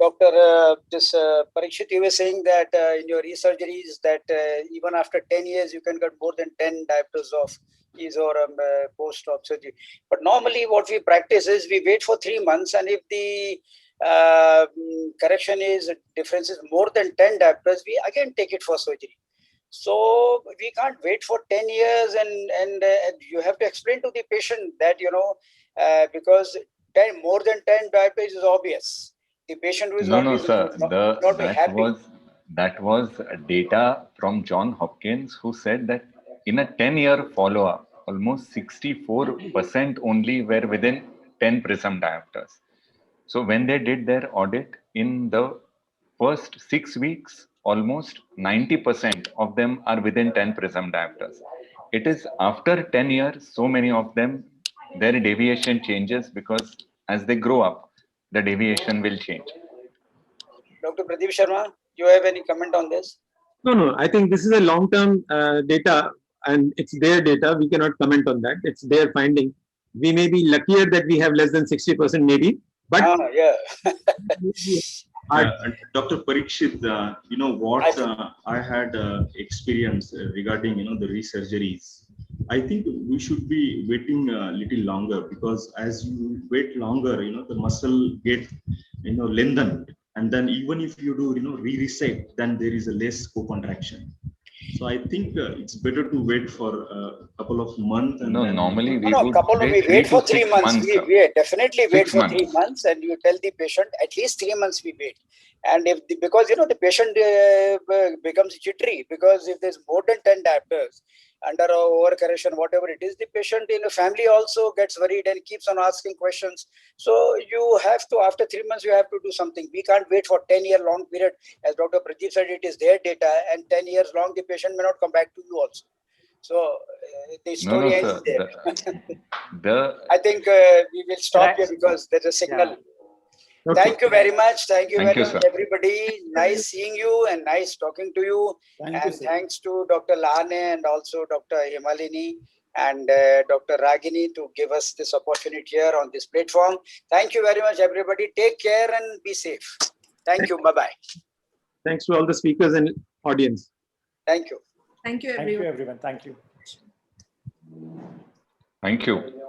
Dr. Parikshit. You were saying that in your resurgeries that even after 10 years you can get more than 10 diopters of ESO or post-op surgery. But normally what we practice is we wait for 3 months, and if the correction difference is more than 10 diopters, we again take it for surgery. So we can't wait for 10 years, and you have to explain to the patient that, because more than 10 diopters is obvious. The patient who is not
That was data from Johns Hopkins, who said that in a 10-year follow-up, almost 64% only were within 10 prism diopters. So when they did their audit in the first 6 weeks, almost 90% of them are within 10 prism diopters. It is after 10 years, so many of them, their deviation changes because as they grow up, the deviation will change.
Dr. Pradeep Sharma, you have any comment on this?
No. I think this is a long-term data, and it's their data. We cannot comment on that. It's their finding. We may be luckier that we have less than 60%, maybe. But
Yeah.
Dr. Parikshit, you know what I had experience regarding the resurgeries. I think we should be waiting a little longer, because as you wait longer, the muscle get lengthened, and then even if you do re-reset, then there is a less co-contraction. So I think it's better to wait for a couple of months. And
no,
then,
normally we
No,
would
we wait for 3 months. We definitely wait
6
for 3
months.
months, and you tell the patient at least 3 months we wait. And if because the patient becomes jittery, because if there's more than 10 diopters under overcorrection, whatever it is, the patient in the family also gets worried and keeps on asking questions. So you have to, after 3 months, you have to do something. We can't wait for 10-year long period. As Dr. Pradeep said, it is their data, and 10 years long, the patient may not come back to you also. So the story ends there. I think we will stop here because there's a signal.
Yeah.
Okay.
Thank you very much. Thank you
Thank
very
you,
much,
sir.
everybody. Nice seeing you and nice talking to you.
Thank you,
And
sir.
thanks to Dr. Lahane and also Dr. Himalini and Dr. Ragini to give us this opportunity here on this platform. Thank you very much, everybody. Take care and be safe. Thank you. Bye-bye.
Thanks to all the speakers and audience.
Thank you.
Thank you,
Thank
everyone.
you, everyone. Thank you.
Thank you.